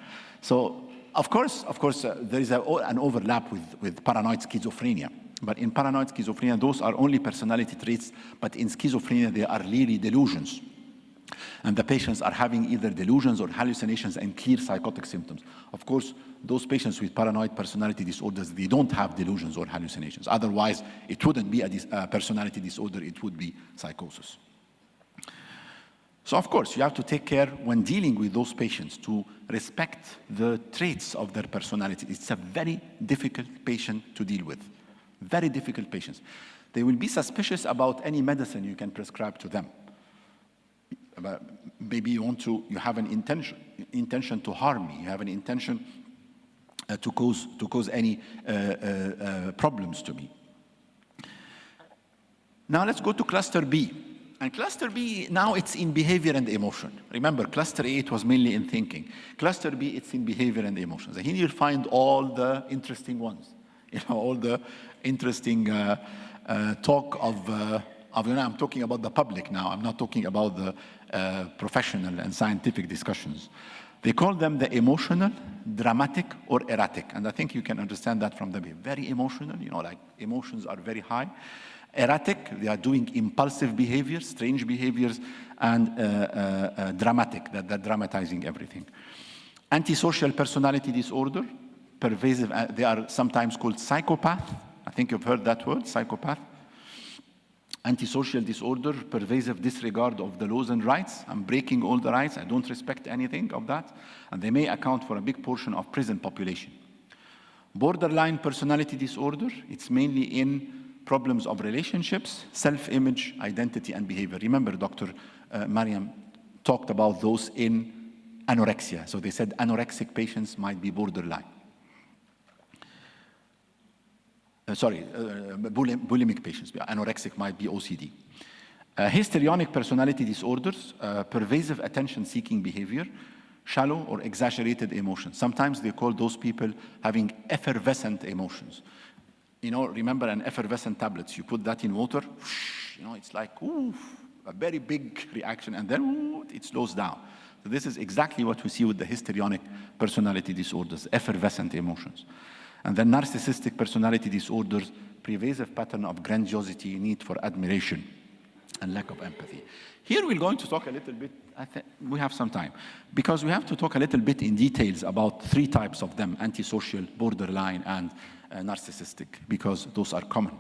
So, of course, there is an overlap with paranoid schizophrenia. But in paranoid schizophrenia, those are only personality traits, but in schizophrenia, they are really delusions. And the patients are having either delusions or hallucinations and clear psychotic symptoms. Of course, those patients with paranoid personality disorders, they don't have delusions or hallucinations. Otherwise, it wouldn't be a personality disorder, it would be psychosis. So, of course, you have to take care when dealing with those patients to respect the traits of their personality. It's a very difficult patient to deal with. Very difficult patients. They will be suspicious about any medicine you can prescribe to them. Maybe you have an intention to harm me. You have an intention to cause any problems to me. Now let's go to cluster B. And cluster B, now it's in behavior and emotion. Remember, cluster A, it was mainly in thinking. Cluster B, it's in behavior and emotions. And here you'll find all the interesting ones. All the interesting talk of I'm talking about the public now. I'm not talking about the professional and scientific discussions. They call them the emotional, dramatic, or erratic. And I think you can understand that from the very emotional, like emotions are very high. Erratic, they are doing impulsive behaviors, strange behaviors, and dramatic, that they're dramatizing everything. Antisocial personality disorder, pervasive, they are sometimes called psychopath. I think you've heard that word, psychopath. Antisocial disorder, pervasive disregard of the laws and rights. I'm breaking all the rights. I don't respect anything of that. And they may account for a big portion of prison population. Borderline personality disorder, it's mainly in problems of relationships, self-image, identity, and behavior. Remember, Dr. Mariam talked about those in anorexia. So they said anorexic patients might be borderline. Bulimic patients. Anorexic might be OCD. Histrionic personality disorders, pervasive attention-seeking behavior, shallow or exaggerated emotions. Sometimes they call those people having effervescent emotions. You know, remember an effervescent tablets. You put that in water, you know, it's like, ooh, a very big reaction, and then ooh, it slows down. So this is exactly what we see with the histrionic personality disorders, effervescent emotions. And then narcissistic personality disorders, pervasive pattern of grandiosity, need for admiration, and lack of empathy. Here we're going to talk a little bit, I think we have some time, because we have to talk a little bit in details about three types of them, antisocial, borderline, and narcissistic, because those are common.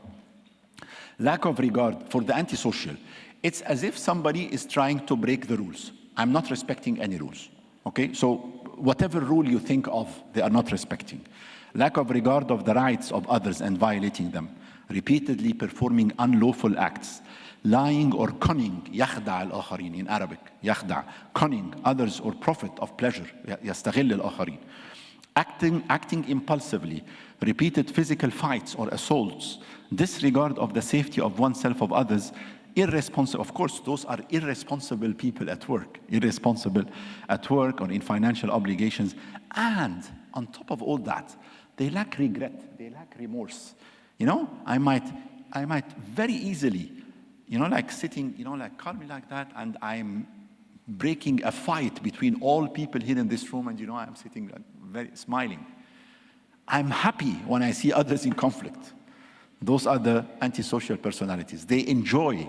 Lack of regard for the antisocial. It's as if somebody is trying to break the rules. I'm not respecting any rules, okay? So whatever rule you think of, they are not respecting. Lack of regard of the rights of others and violating them. Repeatedly performing unlawful acts. Lying or cunning, يخدع الآخرين in Arabic, يخدع, cunning others or profit of pleasure, يستغل الآخرين. Acting impulsively, repeated physical fights or assaults, disregard of the safety of oneself of others, irresponsible. Of course, those are irresponsible people at work, irresponsible at work or in financial obligations. And on top of all that, they lack regret, they lack remorse. You know, I might very easily, you know, like sitting, you know, like calmly like that, and I'm breaking a fight between all people here in this room, and you know, I'm sitting like very smiling. I'm happy when I see others in conflict. Those are the antisocial personalities. They enjoy,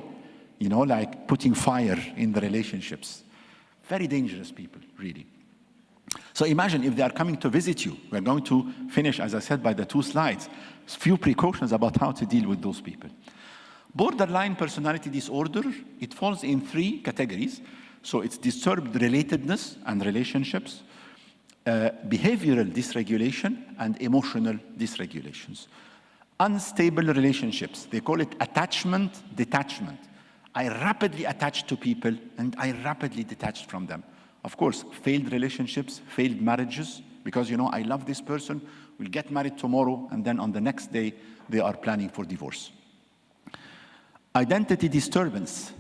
you know, like putting fire in the relationships. Very dangerous people, really. So imagine if they are coming to visit you. We're going to finish, as I said, by the 2 slides. A few precautions about how to deal with those people. Borderline personality disorder, it falls in 3 categories. So it's disturbed relatedness and relationships, behavioral dysregulation, and emotional dysregulations. Unstable relationships, they call it attachment, detachment. I rapidly attach to people and I rapidly detach from them. Of course, failed relationships, failed marriages, because you know, I love this person, we'll get married tomorrow, and then on the next day, they are planning for divorce. Identity disturbance,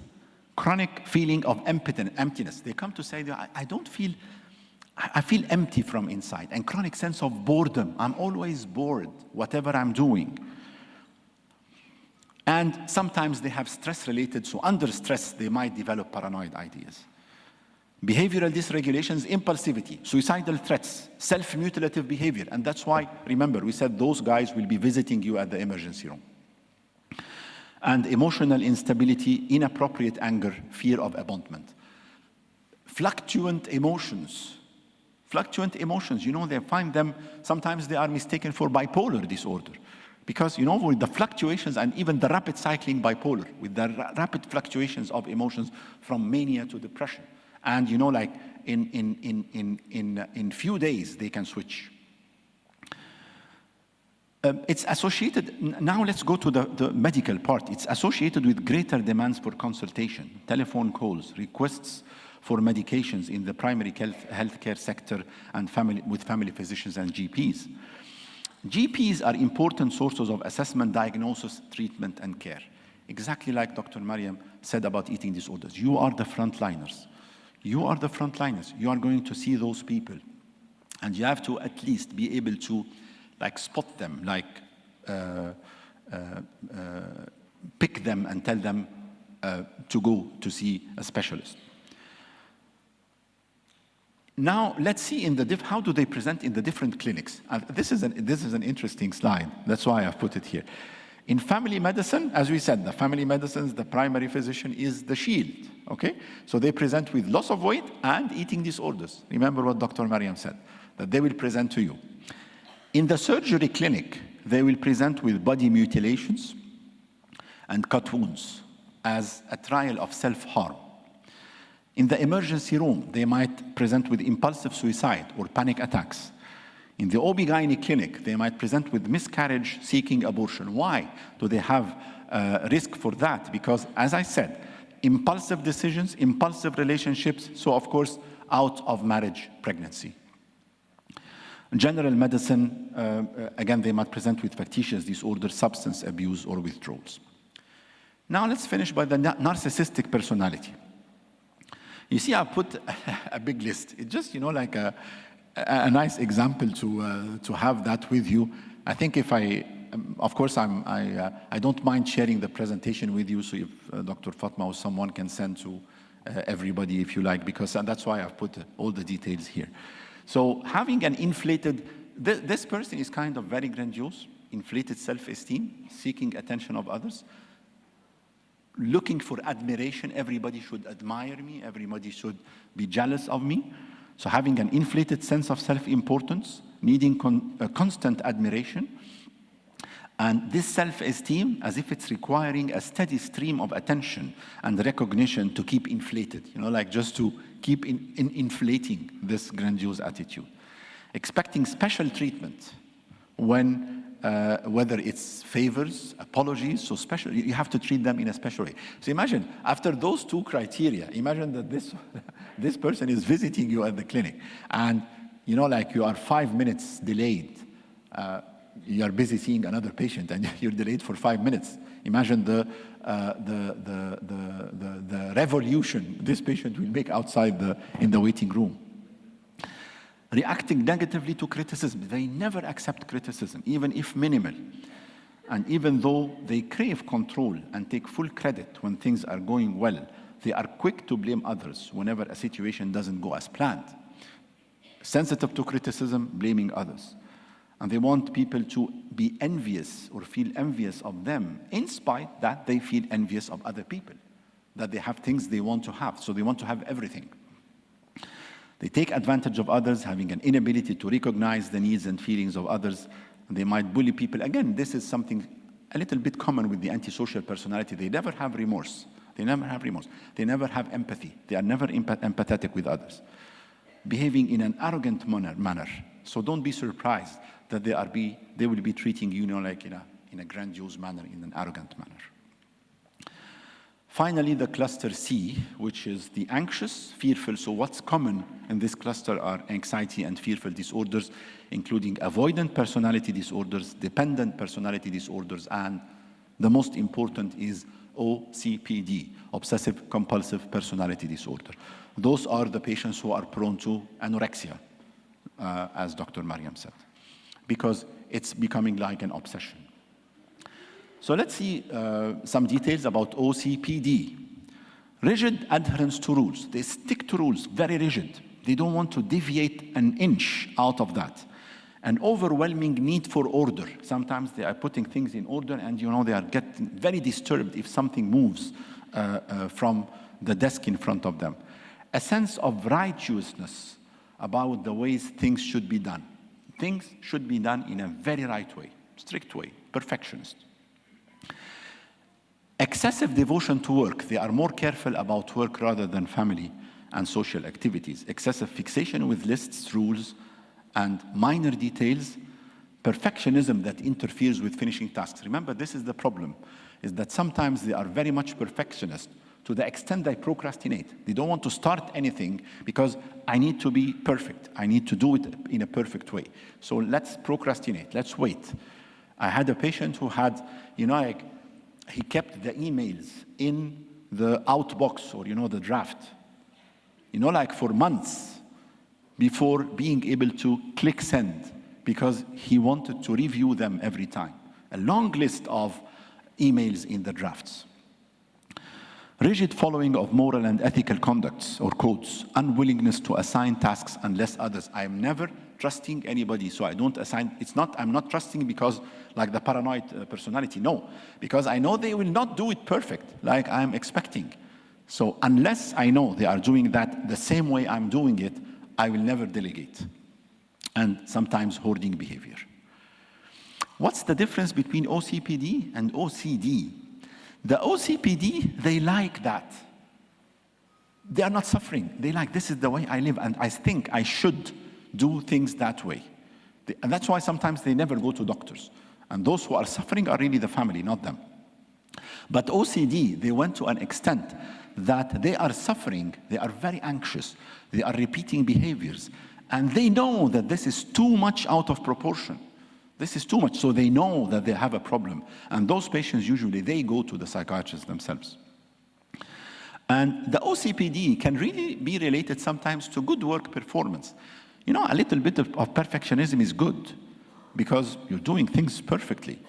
chronic feeling of emptiness. They come to say, I feel empty from inside, and chronic sense of boredom. I'm always bored, whatever I'm doing. And sometimes they have stress related, so under stress, they might develop paranoid ideas. Behavioral dysregulations, impulsivity, suicidal threats, self-mutilative behavior. And that's why, remember, we said those guys will be visiting you at the emergency room. And emotional instability, inappropriate anger, fear of abandonment. Fluctuant emotions. Fluctuant emotions, you know, they find them, sometimes they are mistaken for bipolar disorder. Because, you know, with the fluctuations and even the rapid cycling bipolar, with the rapid fluctuations of emotions from mania to depression. And, you know, like in few days, they can switch. It's associated, now let's go to the medical part. It's associated with greater demands for consultation, telephone calls, requests for medications in the primary healthcare sector and with family physicians and GPs. GPs are important sources of assessment, diagnosis, treatment, and care. Exactly like Dr. Mariam said about eating disorders. You are the frontliners. You are the frontliners. You are going to see those people. And you have to at least be able to like spot them, like pick them and tell them to go to see a specialist. Now, let's see how do they present in the different clinics. This is an interesting slide. That's why I've put it here. In family medicine, as we said, the family medicines, the primary physician is the shield, okay? So they present with loss of weight and eating disorders. Remember what Dr. Mariam said, that they will present to you. In the surgery clinic, they will present with body mutilations and cut wounds, as a trial of self-harm. In the emergency room, they might present with impulsive suicide or panic attacks. In the OB/GYN clinic, they might present with miscarriage seeking abortion. Why do they have risk for that? Because, as I said, impulsive decisions, impulsive relationships, so of course, out of marriage pregnancy. General medicine, again, they might present with factitious disorders, substance abuse, or withdrawals. Now let's finish by the narcissistic personality. You see, I put a big list. It's just, like a nice example to have that with you. I think if of course, I don't mind sharing the presentation with you, so if Dr. Fatma or someone can send to everybody if you like, because that's why I've put all the details here. So having an inflated, this person is kind of very grandiose, inflated self-esteem, seeking attention of others, looking for admiration. Everybody should admire me. Everybody should be jealous of me. So having an inflated sense of self-importance, needing constant admiration, and this self-esteem as if it's requiring a steady stream of attention and recognition to keep inflated, just to keep inflating this grandiose attitude. Expecting special treatment when whether it's favors, apologies, so special, you have to treat them in a special way. So imagine, after those two criteria, imagine that this person is visiting you at the clinic, and you are 5 minutes delayed. You are busy seeing another patient, and you're delayed for 5 minutes. Imagine the revolution this patient will make outside in the waiting room. Reacting negatively to criticism. They never accept criticism, even if minimal. And even though they crave control and take full credit when things are going well, they are quick to blame others whenever a situation doesn't go as planned. Sensitive to criticism, blaming others. And they want people to be envious or feel envious of them, in spite that they feel envious of other people, that they have things they want to have, so they want to have everything. They take advantage of others, having an inability to recognize the needs and feelings of others. And they might bully people. Again, this is something a little bit common with the antisocial personality. They never have remorse. They never have remorse. They never have empathy. They are never empathetic with others. Behaving in an arrogant manner. So don't be surprised that they will be treating you, like in a grandiose manner, in an arrogant manner. Finally, the cluster C, which is the anxious, fearful. So what's common in this cluster are anxiety and fearful disorders, including avoidant personality disorders, dependent personality disorders, and the most important is OCPD, obsessive compulsive personality disorder. Those are the patients who are prone to anorexia, as Dr. Mariam said, because it's becoming like an obsession. So let's see some details about OCPD. Rigid adherence to rules. They stick to rules, very rigid. They don't want to deviate an inch out of that. An overwhelming need for order. Sometimes they are putting things in order, and they are getting very disturbed if something moves from the desk in front of them. A sense of righteousness about the ways things should be done. Things should be done in a very right way, strict way, perfectionist. Excessive devotion to work. They are more careful about work rather than family and social activities. Excessive fixation with lists, rules, and minor details. Perfectionism that interferes with finishing tasks. Remember, this is the problem, is that sometimes they are very much perfectionist to the extent they procrastinate. They don't want to start anything because I need to be perfect. I need to do it in a perfect way. So let's procrastinate. Let's wait. I had a patient who had, he kept the emails in the outbox or, the draft, for months before being able to click send, because he wanted to review them every time. A long list of emails in the drafts. Rigid following of moral and ethical conducts or codes. Unwillingness to assign tasks unless others. I am never trusting anybody, so I don't assign. I'm not trusting because like the paranoid personality, no. Because I know they will not do it perfect like I'm expecting. So unless I know they are doing that the same way I'm doing it, I will never delegate. And sometimes hoarding behavior. What's the difference between OCPD and OCD? The OCPD, they like that. They are not suffering. They like, this is the way I live, and I think I should do things that way. And that's why sometimes they never go to doctors. And those who are suffering are really the family, not them. But OCD, they went to an extent that they are suffering, they are very anxious, they are repeating behaviors, and they know that this is too much out of proportion. This is too much, so they know that they have a problem. And those patients, usually, they go to the psychiatrist themselves. And the OCPD can really be related sometimes to good work performance. You know, a little bit of perfectionism is good because you're doing things perfectly.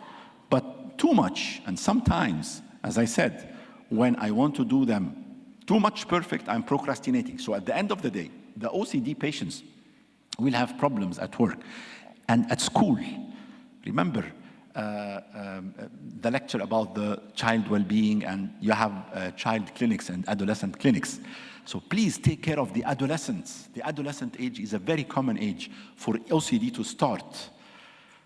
But too much, and sometimes, as I said, when I want to do them too much perfect, I'm procrastinating. So at the end of the day, the OCD patients will have problems at work and at school. Remember the lecture about the child well-being, and you have child clinics and adolescent clinics. So please take care of the adolescents. The adolescent age is a very common age for OCD to start.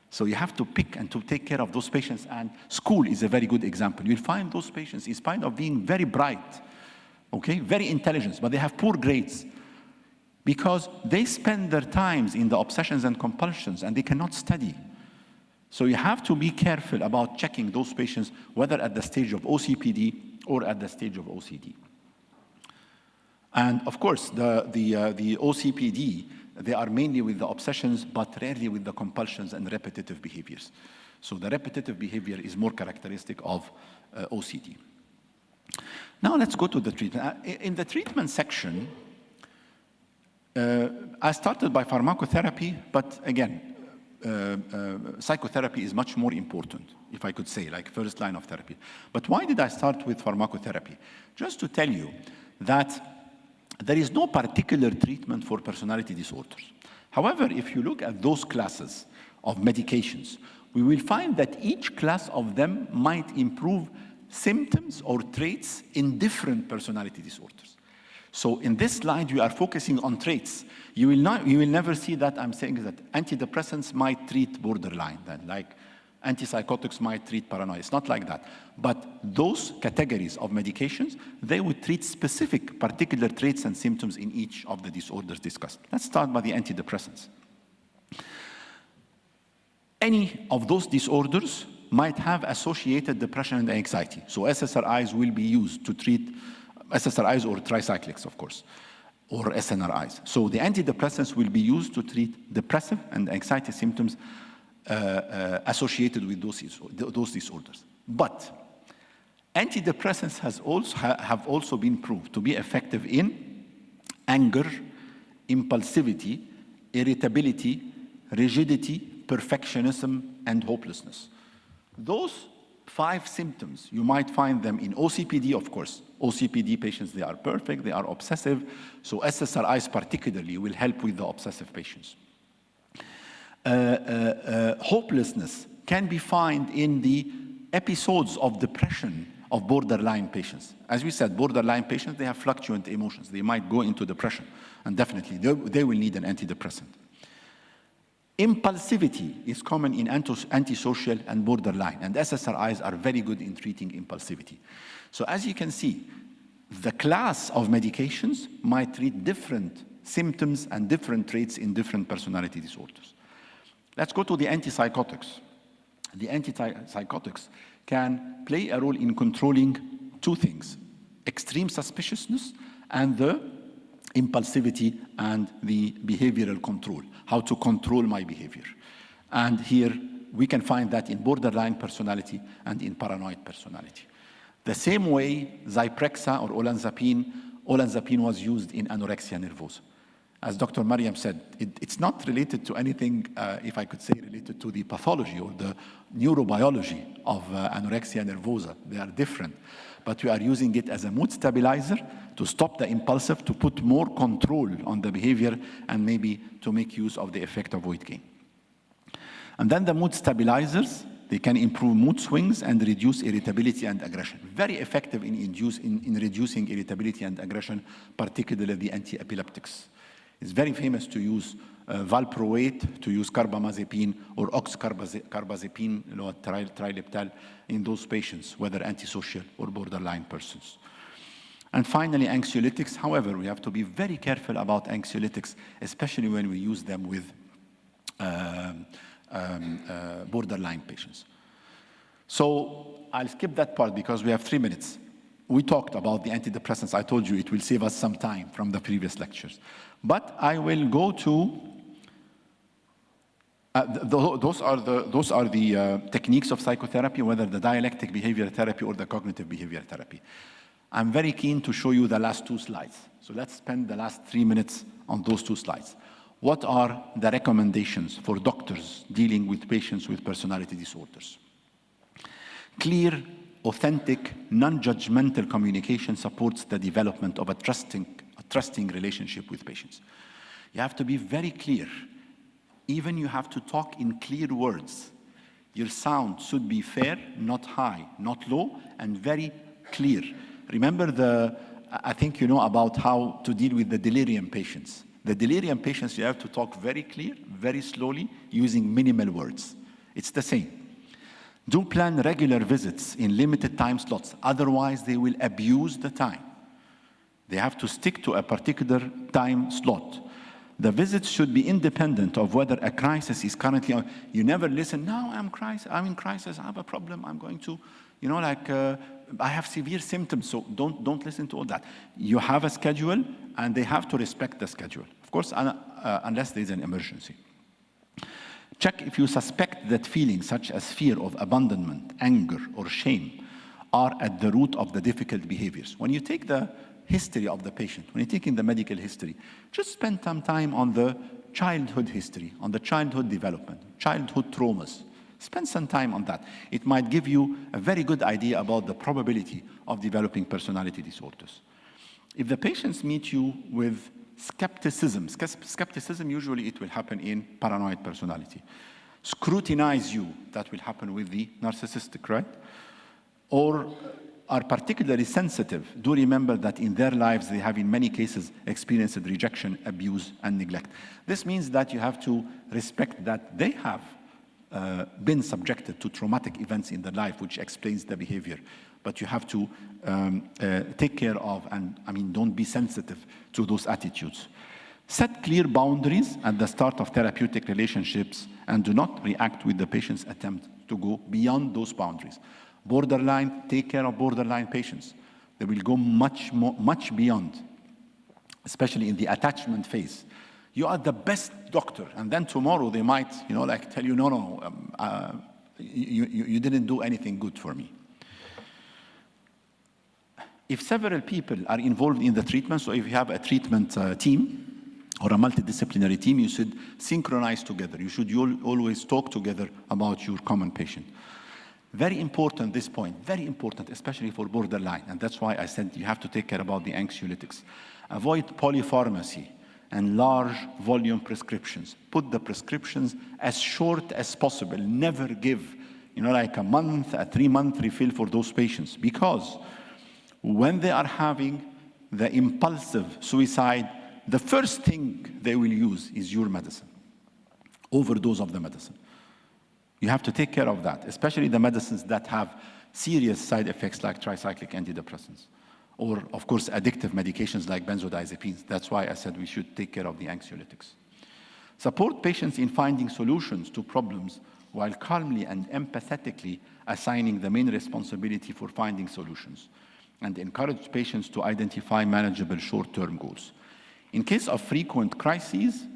So you have to pick and to take care of those patients, and school is a very good example. You'll find those patients, in spite of being very bright, okay, very intelligent, but they have poor grades because they spend their times in the obsessions and compulsions and they cannot study. So you have to be careful about checking those patients, whether at the stage of OCPD or at the stage of OCD. And of course, the OCPD, they are mainly with the obsessions, but rarely with the compulsions and repetitive behaviors. So the repetitive behavior is more characteristic of OCD. Now let's go to the treatment. In the treatment section, I started by pharmacotherapy, but again, psychotherapy is much more important, if I could say, like first line of therapy. But why did I start with pharmacotherapy? Just to tell you that there is no particular treatment for personality disorders. However, if you look at those classes of medications, we will find that each class of them might improve symptoms or traits in different personality disorders. So in this slide, we are focusing on traits. You will never see that I'm saying that antidepressants might treat borderline, that like antipsychotics might treat paranoia. It's not like that. But those categories of medications, they would treat specific particular traits and symptoms in each of the disorders discussed. Let's start by the antidepressants. Any of those disorders might have associated depression and anxiety. So SSRIs will be used to treat SSRIs or tricyclics, of course, or SNRIs. So the antidepressants will be used to treat depressive and anxiety symptoms associated with those disorders. But antidepressants have also been proved to be effective in anger, impulsivity, irritability, rigidity, perfectionism, and hopelessness. Those 5 symptoms, you might find them in OCPD, of course. OCPD patients, they are perfect, they are obsessive. So SSRIs particularly will help with the obsessive patients. Hopelessness can be found in the episodes of depression of borderline patients. As we said, borderline patients, they have fluctuant emotions. They might go into depression, and definitely they will need an antidepressant. Impulsivity is common in antisocial and borderline, and SSRIs are very good in treating impulsivity. So as you can see, the class of medications might treat different symptoms and different traits in different personality disorders. Let's go to the antipsychotics. The antipsychotics can play a role in controlling 2 things: extreme suspiciousness and the impulsivity and the behavioral control, how to control my behavior. And here we can find that in borderline personality and in paranoid personality. The same way Zyprexa or olanzapine was used in anorexia nervosa. As Dr. Mariam said, it's not related to anything, if I could say, related to the pathology or the neurobiology of anorexia nervosa. They are different. But we are using it as a mood stabilizer to stop the impulsive, to put more control on the behavior, and maybe to make use of the effect of weight gain. And then the mood stabilizers, they can improve mood swings and reduce irritability and aggression. Very effective in reducing irritability and aggression, particularly the anti-epileptics. It's very famous to use valproate, to use carbamazepine or oxcarbazepine, triliptal, in those patients, whether antisocial or borderline persons. And finally, anxiolytics. However, we have to be very careful about anxiolytics, especially when we use them with borderline patients. So I'll skip that part because we have 3 minutes. We talked about the antidepressants. I told you it will save us some time from the previous lectures. But I will go to, those are the techniques of psychotherapy, whether the dialectic behavioral therapy or the cognitive behavioral therapy. I'm very keen to show you the last 2 slides. So let's spend the last 3 minutes on those 2 slides. What are the recommendations for doctors dealing with patients with personality disorders? Clear, authentic, non-judgmental communication supports the development of a trusting relationship with patients. You have to be very clear. Even you have to talk in clear words. Your sound should be fair, not high, not low, and very clear. Remember I think you know about how to deal with the delirium patients. The delirium patients, you have to talk very clear, very slowly, using minimal words. It's the same. Do plan regular visits in limited time slots, otherwise they will abuse the time. They have to stick to a particular time slot. The visits should be independent of whether a crisis is currently on. You never listen, now I'm in crisis, I have a problem, I'm going to, I have severe symptoms, so don't listen to all that. You have a schedule, and they have to respect the schedule. Of course, unless there's an emergency. Check if you suspect that feelings such as fear of abandonment, anger, or shame are at the root of the difficult behaviors. When you take the history of the patient, when you take in the medical history, just spend some time on the childhood history, on the childhood development, childhood traumas. Spend some time on that. It might give you a very good idea about the probability of developing personality disorders. If the patients meet you with skepticism usually it will happen in paranoid personality. Scrutinize you, that will happen with the narcissistic, right? Or are particularly sensitive, do remember that in their lives they have in many cases experienced rejection, abuse, and neglect. This means that you have to respect that they have been subjected to traumatic events in their life, which explains the behavior. But you have to take care of, and don't be sensitive to those attitudes. Set clear boundaries at the start of therapeutic relationships and do not react with the patient's attempt to go beyond those boundaries. Borderline, take care of borderline patients. They will go much beyond, especially in the attachment phase. You are the best doctor, and then tomorrow they might, tell you, no, you didn't do anything good for me. If several people are involved in the treatment, so if you have a treatment team or a multidisciplinary team, you should synchronize together. You should always talk together about your common patient. Very important, this point, very important, especially for borderline. And that's why I said you have to take care about the anxiolytics. Avoid polypharmacy and large volume prescriptions. Put the prescriptions as short as possible. Never give, like a month, a 3-month refill for those patients. Because when they are having the impulsive suicide, the first thing they will use is your medicine. Overdose of the medicine. You have to take care of that, especially the medicines that have serious side effects like tricyclic antidepressants. Or, of course, addictive medications like benzodiazepines. That's why I said we should take care of the anxiolytics. Support patients in finding solutions to problems while calmly and empathetically assigning the main responsibility for finding solutions. And encourage patients to identify manageable short-term goals. In case of frequent crises,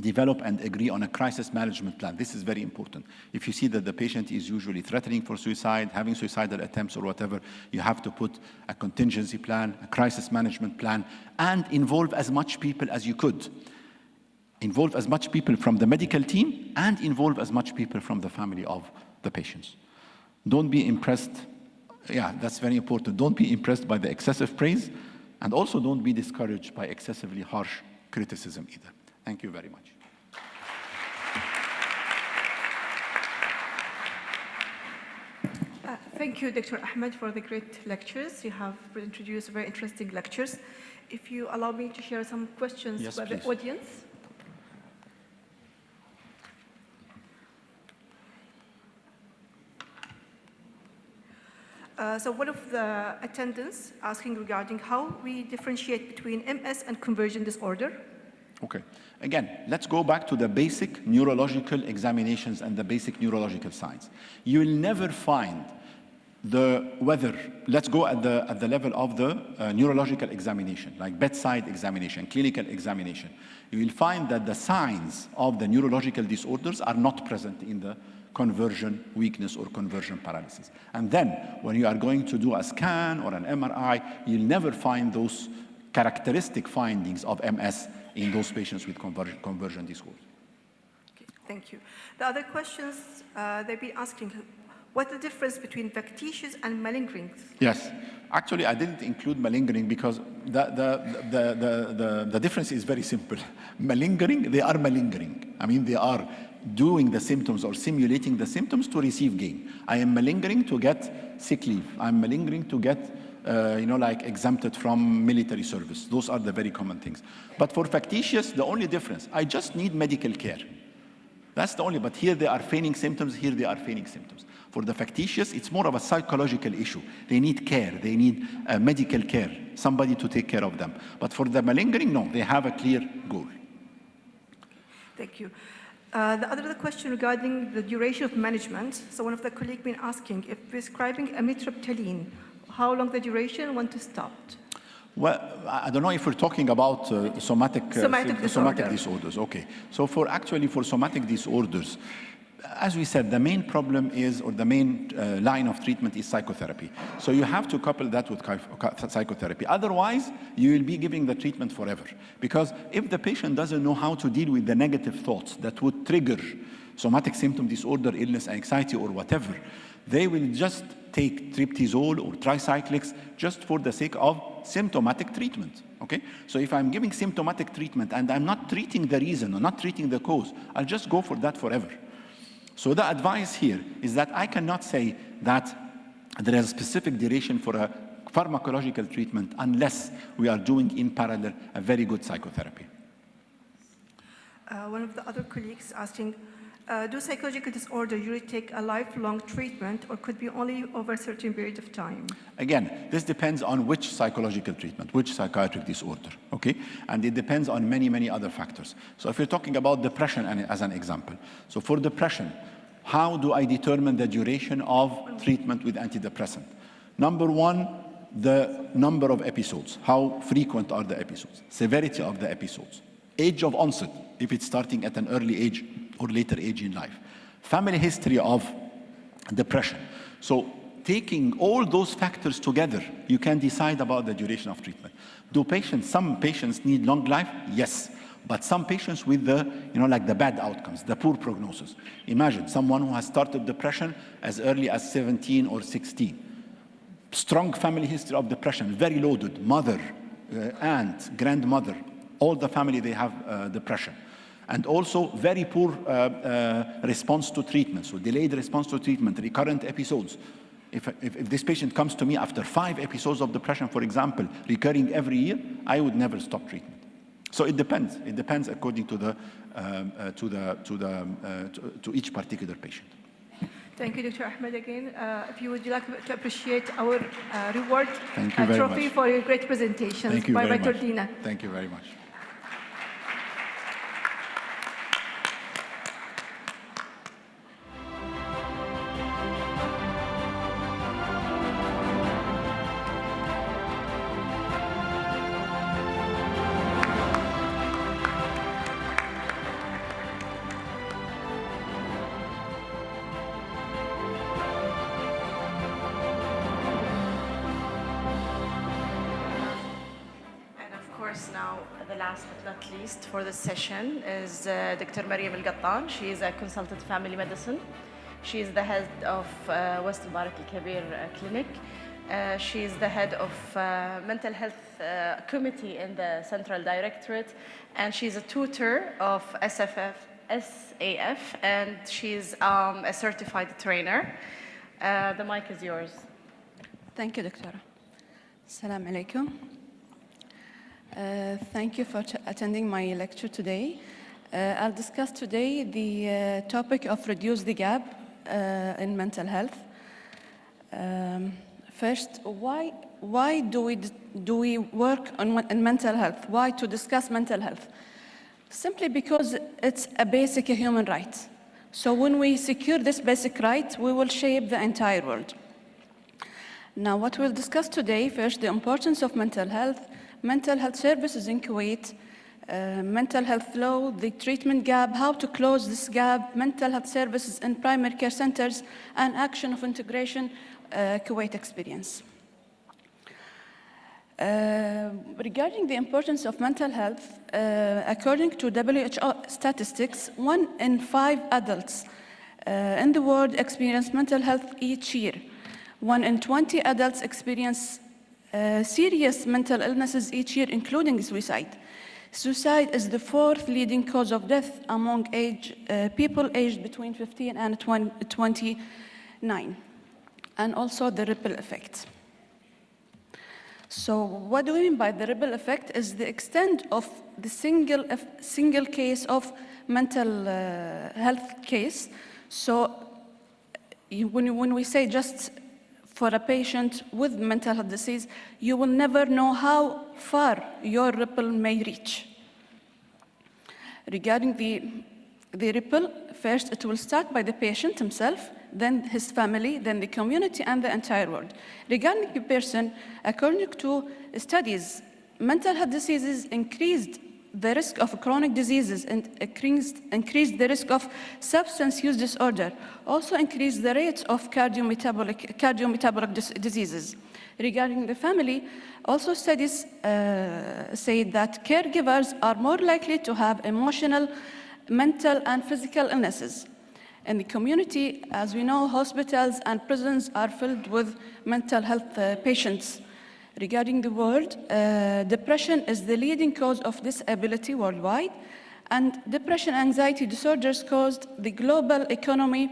develop and agree on a crisis management plan. This is very important. If you see that the patient is usually threatening for suicide, having suicidal attempts or whatever, you have to put a contingency plan, a crisis management plan, and involve as much people as you could. Involve as much people from the medical team and involve as much people from the family of the patients. Don't be impressed. Yeah, that's very important. Don't be impressed by the excessive praise, and also don't be discouraged by excessively harsh criticism either. Thank you very much. Thank you, Dr. Ahmed, for the great lectures. You have introduced very interesting lectures. If you allow me to share some questions Yes, with please. the audience. So one of the attendants asking regarding how we differentiate between MS and conversion disorder. Okay. Again, let's go back to the basic neurological examinations and the basic neurological signs. You will never find let's go at the level of the neurological examination, like bedside examination, clinical examination. You will find that the signs of the neurological disorders are not present in the conversion weakness or conversion paralysis. And then when you are going to do a scan or an MRI, you'll never find those characteristic findings of MS in those patients with conversion disorder. Okay, thank you. The other questions they've been asking, what's the difference between factitious and malingering? Yes. Actually, I didn't include malingering because the difference is very simple. Malingering, they are malingering. I mean, they are doing the symptoms or simulating the symptoms to receive gain. I am malingering to get sick leave. I'm malingering to get, like exempted from military service. Those are the very common things. But for factitious, the only difference, I just need medical care. That's the only, but here they are feigning symptoms, here they are feigning symptoms. For the factitious, it's more of a psychological issue. They need care, they need medical care, somebody to take care of them. But for the malingering, no, they have a clear goal. Thank you. The other question regarding the duration of management. So one of the colleagues been asking, if prescribing amitriptyline, how long the duration, when to stop? Well, I don't know if we're talking about somatic disorders. Okay. So for somatic disorders, as we said, the main problem is, or the main line of treatment is psychotherapy. So you have to couple that with psychotherapy. Otherwise, you will be giving the treatment forever. Because if the patient doesn't know how to deal with the negative thoughts that would trigger somatic symptom disorder, illness, anxiety, or whatever, they will just take triptizol or tricyclics just for the sake of symptomatic treatment. Okay? So if I'm giving symptomatic treatment and I'm not treating the reason or not treating the cause, I'll just go for that forever. So the advice here is that I cannot say that there is a specific duration for a pharmacological treatment unless we are doing in parallel a very good psychotherapy. One of the other colleagues asking, do psychological disorder usually take a lifelong treatment or could be only over a certain period of time? Again, this depends on which psychological treatment, which psychiatric disorder, okay? And it depends on many, many other factors. So if you're talking about depression as an example, so for depression, how do I determine the duration of treatment with antidepressant? Number one, the number of episodes. How frequent are the episodes? Severity of the episodes. Age of onset, if it's starting at an early age or later age in life. Family history of depression. So taking all those factors together, you can decide about the duration of treatment. Some patients need long life? Yes. But some patients with the bad outcomes, the poor prognosis. Imagine someone who has started depression as early as 17 or 16. Strong family history of depression, very loaded, mother, aunt, grandmother, all the family, they have depression. And also very poor response to treatment, so delayed response to treatment, recurrent episodes. If this patient comes to me after 5 episodes of depression, for example, recurring every year, I would never stop treatment. So it depends. It depends according to each particular patient. Thank you, Dr. Ahmed, again. If you would like to appreciate our reward trophy for your great presentations. Thank you very much. Dina. Thank you very much. Now, the last but not least for this session is Dr. Mariam Al-Gattan. She is a consultant family medicine. She is the head of West Mubarak Al-Kabir Clinic. She is the head of mental health committee in the Central Directorate, and she's a tutor of SAF, and she's a certified trainer. The mic is yours. Thank you, Doctor. Assalamu alaikum. Thank you for attending my lecture today. I'll discuss today the topic of reduce the gap in mental health. First, why do we work on mental health? Why to discuss mental health? Simply because it's a basic human right. So when we secure this basic right, we will shape the entire world. Now, what we'll discuss today, first, the importance of mental health services in Kuwait, mental health law, the treatment gap, how to close this gap, mental health services in primary care centers, and action of integration, Kuwait experience. Regarding the importance of mental health, according to WHO statistics, 1 in 5 adults in the world experience mental health each year. 1 in 20 adults experience serious mental illnesses each year, including suicide. Suicide is the 4th leading cause of death among people aged between 15 and 29, and also the ripple effect. So what do we mean by the ripple effect is the extent of the single case of mental health case. So when we say just for a patient with mental health disease, you will never know how far your ripple may reach. Regarding the ripple, first it will start by the patient himself, then his family, then the community, and the entire world. Regarding the person, according to studies, mental health diseases increased the risk of chronic diseases and increased the risk of substance use disorder, also increased the rates of cardiometabolic diseases. Regarding the family, also studies say that caregivers are more likely to have emotional, mental, and physical illnesses. In the community, as we know, hospitals and prisons are filled with mental health patients. Regarding the world, depression is the leading cause of disability worldwide, and depression and anxiety disorders caused the global economy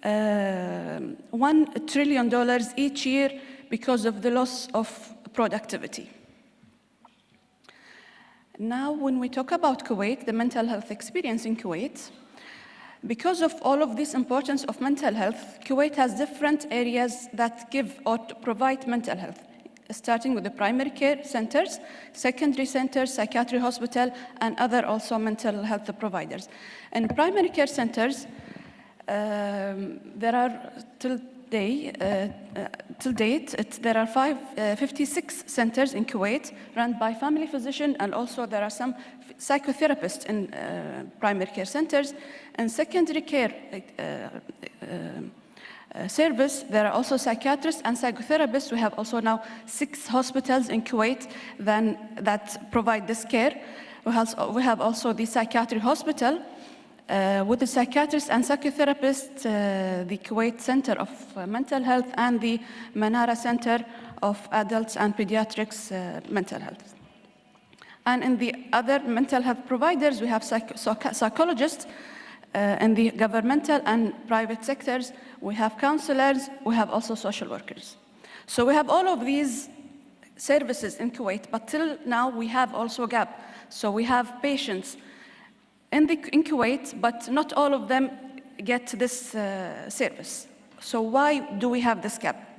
$1 trillion each year because of the loss of productivity. Now, when we talk about Kuwait, the mental health experience in Kuwait, because of all of this importance of mental health, Kuwait has different areas that give or provide mental health, starting with the primary care centers, secondary centers, psychiatry hospital, and other also mental health providers. In primary care centers, there are till date, there are 56 centers in Kuwait run by family physicians, and also there are some psychotherapists in primary care centers. And secondary care service, there are also psychiatrists and psychotherapists. We have also now 6 hospitals in Kuwait that provide this care. We have also the psychiatry hospital with the psychiatrists and psychotherapists, the Kuwait Center of Mental Health, and the Manara Center of Adults and Pediatrics Mental Health. And in the other mental health providers, we have psychologists in the governmental and private sectors. We have counselors, we have also social workers. So we have all of these services in Kuwait, but till now we have also a gap. So we have patients in Kuwait, but not all of them get this service. So why do we have this gap?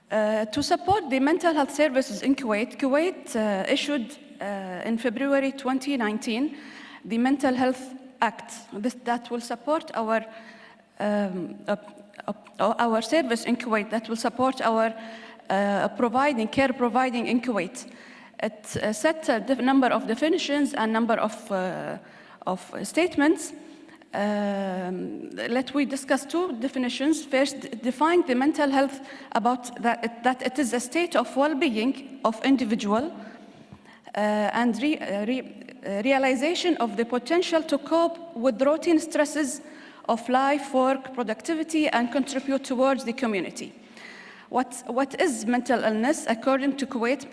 To support the mental health services in Kuwait, Kuwait issued in February 2019 the Mental Health Act that will support our service in Kuwait, that will support our care providing in Kuwait. It set a number of definitions and number of statements. Let we discuss 2 definitions. First, define the mental health about that it is a state of well-being of individual and realization of the potential to cope with routine stresses of life, work, productivity, and contribute towards the community. What is mental illness? According to Kuwait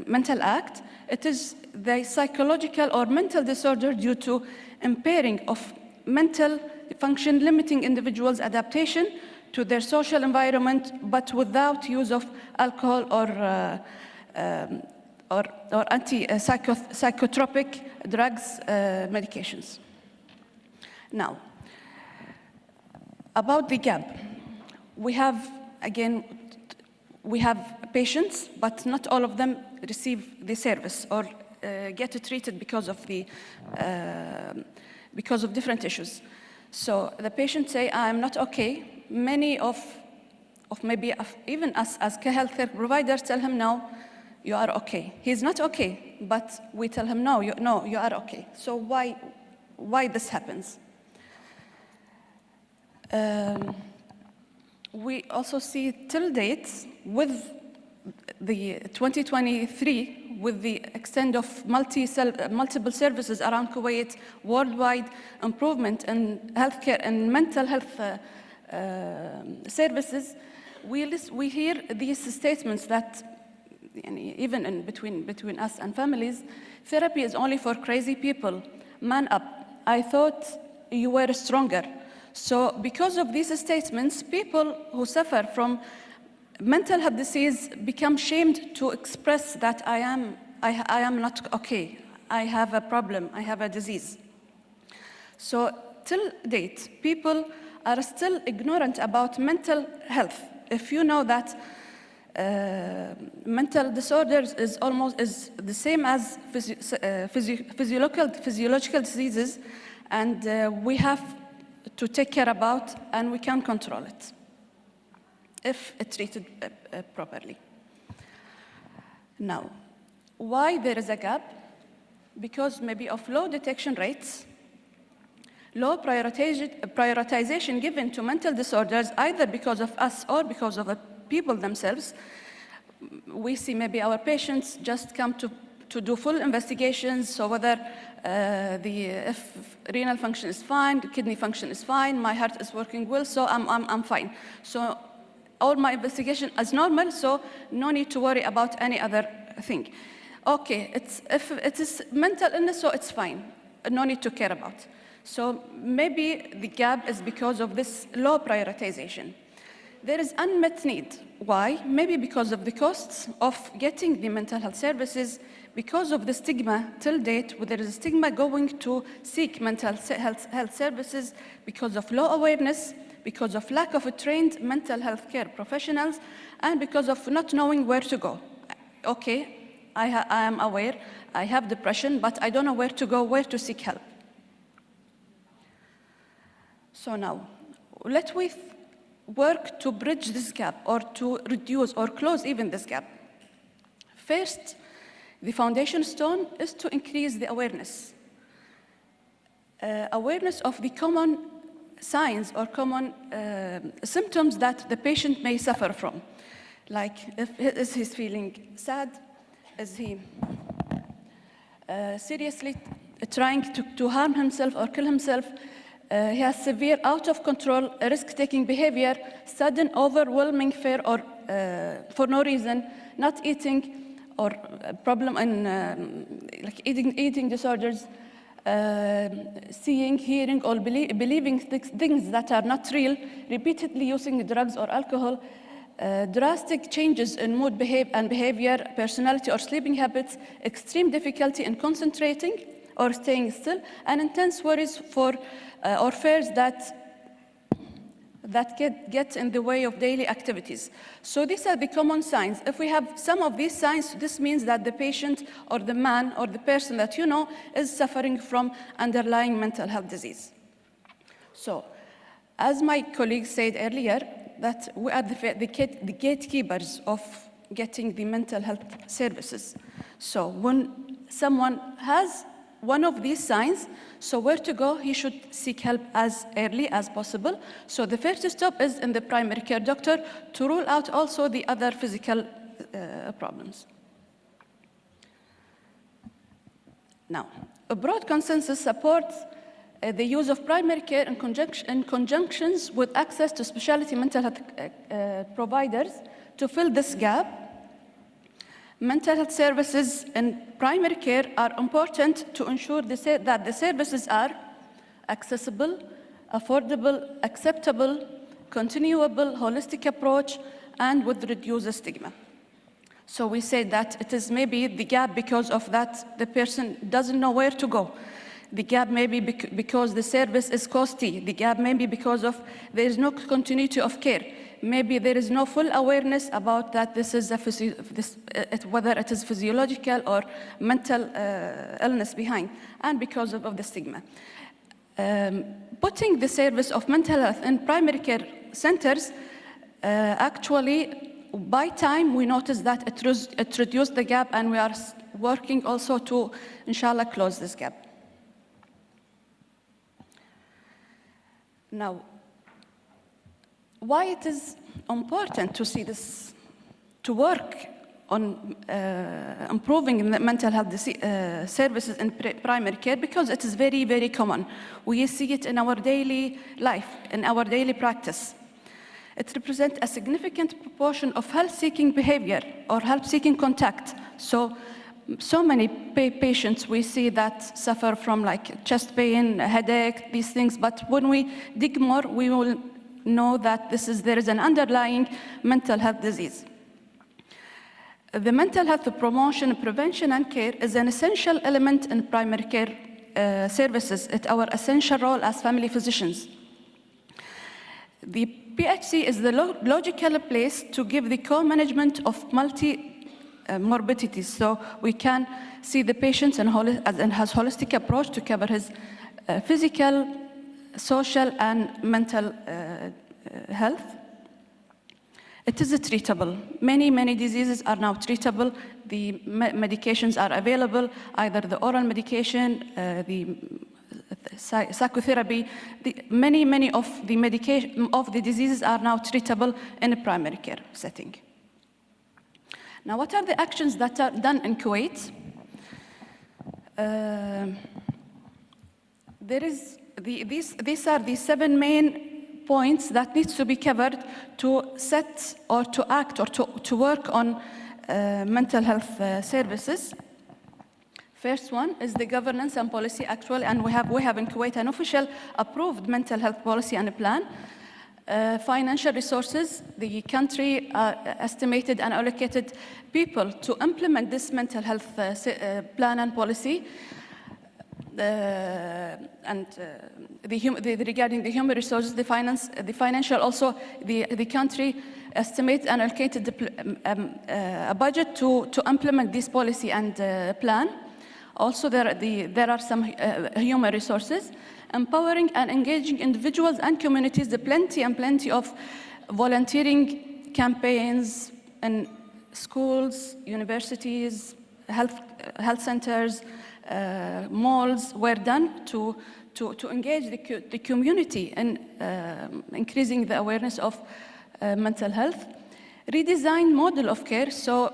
Mental Act, it is the psychological or mental disorder due to impairing of mental function, limiting individuals' adaptation to their social environment, but without use of alcohol or psychotropic drugs, medications. Now, about the gap, we have patients, but not all of them receive the service or get treated because of different issues. So the patients say, I'm not okay. Many of even us as healthcare providers tell him, no, you are okay. He's not okay, but we tell him, no, you are okay. So why this happens? We also see till date with the 2023, with the extent of multiple services around Kuwait, worldwide improvement in healthcare and mental health services, we hear these statements that even in between us and families, therapy is only for crazy people. Man up. I thought you were stronger. So because of these statements, people who suffer from mental health disease become shamed to express that I am not okay. I have a problem. I have a disease. So till date, people are still ignorant about mental health. If you know that mental disorders is the same as physiological diseases, and we have to take care about, and we can control it if it's treated properly. Now, why there is a gap? Because maybe of low detection rates, low prioritization given to mental disorders, either because of us or because of the people themselves. We see maybe our patients just come to do full investigations, so whether if renal function is fine, the kidney function is fine, my heart is working well, so I'm fine. So all my investigation is normal, so no need to worry about any other thing. Okay, if it is mental illness, so it's fine, no need to care about. So maybe the gap is because of this low prioritization. There is unmet need. Why? Maybe because of the costs of getting the mental health services, because of the stigma till date, where there is a stigma going to seek mental health services, because of low awareness, because of lack of trained mental health care professionals, and because of not knowing where to go. Okay, I am aware, I have depression, but I don't know where to go, where to seek help. So now, let we work to bridge this gap, or to reduce or close even this gap. First, the foundation stone is to increase the awareness. Awareness of the common signs or common symptoms that the patient may suffer from. Like, is he feeling sad? Is he seriously trying to harm himself or kill himself? He has severe out-of-control, risk-taking behavior, sudden overwhelming fear or for no reason, not eating, or problem in like eating disorders, seeing, hearing, or believing things that are not real, repeatedly using drugs or alcohol, drastic changes in mood behavior, personality or sleeping habits, extreme difficulty in concentrating or staying still, and intense worries for or fears that get in the way of daily activities. So these are the common signs. If we have some of these signs, this means that the patient or the man or the person that you know is suffering from underlying mental health disease. So, as my colleague said earlier, that we are the gatekeepers of getting the mental health services. So when someone has one of these signs, so where to go? He should seek help as early as possible. So the first step is in the primary care doctor to rule out also the other physical problems. Now, a broad consensus supports the use of primary care in conjunctions with access to specialty mental health providers to fill this gap. Mental health services in primary care are important to ensure that the services are accessible, affordable, acceptable, continuable, holistic approach, and with reduced stigma. So we say that it is maybe the gap because of that the person doesn't know where to go. The gap may be because the service is costly. The gap may be because of there is no continuity of care. Maybe there is no full awareness about that this is whether it is physiological or mental illness behind, and because of the stigma. Putting the service of mental health in primary care centers, actually, by time we noticed that it reduced the gap, and we are working also to, inshallah, close this gap. Now, why it is important to see this, to work on improving the mental health services in primary care, because it is very, very common. We see it in our daily life, in our daily practice. It represents a significant proportion of health-seeking behavior or health-seeking contact. So many patients we see that suffer from like chest pain, headache, these things. But when we dig more, we will know that there is an underlying mental health disease. The mental health promotion, prevention, and care is an essential element in primary care services. It's our essential role as family physicians. The PHC is the logical place to give the co-management of multi-morbidities, so we can see the patient and has holistic approach to cover his physical, social, and mental health. It is treatable. Many, many diseases are now treatable. The medications are available, either the oral medication, the psychotherapy. Many of the medication of the diseases are now treatable in a primary care setting. Now, what are the actions that are done in Kuwait? These are the 7 main points that needs to be covered to set or to act or to work on mental health services. First one is the governance and policy actual, and we have in Kuwait an official approved mental health policy and a plan. Financial resources, the country estimated and allocated people to implement this mental health plan and policy. Regarding the human resources, the financial also, the country estimates and allocated a budget to implement this policy and plan. Also, there are some human resources, empowering and engaging individuals and communities. Plenty of volunteering campaigns in schools, universities, health centers, malls were done to engage the community in increasing the awareness of mental health. Redesigned model of care. So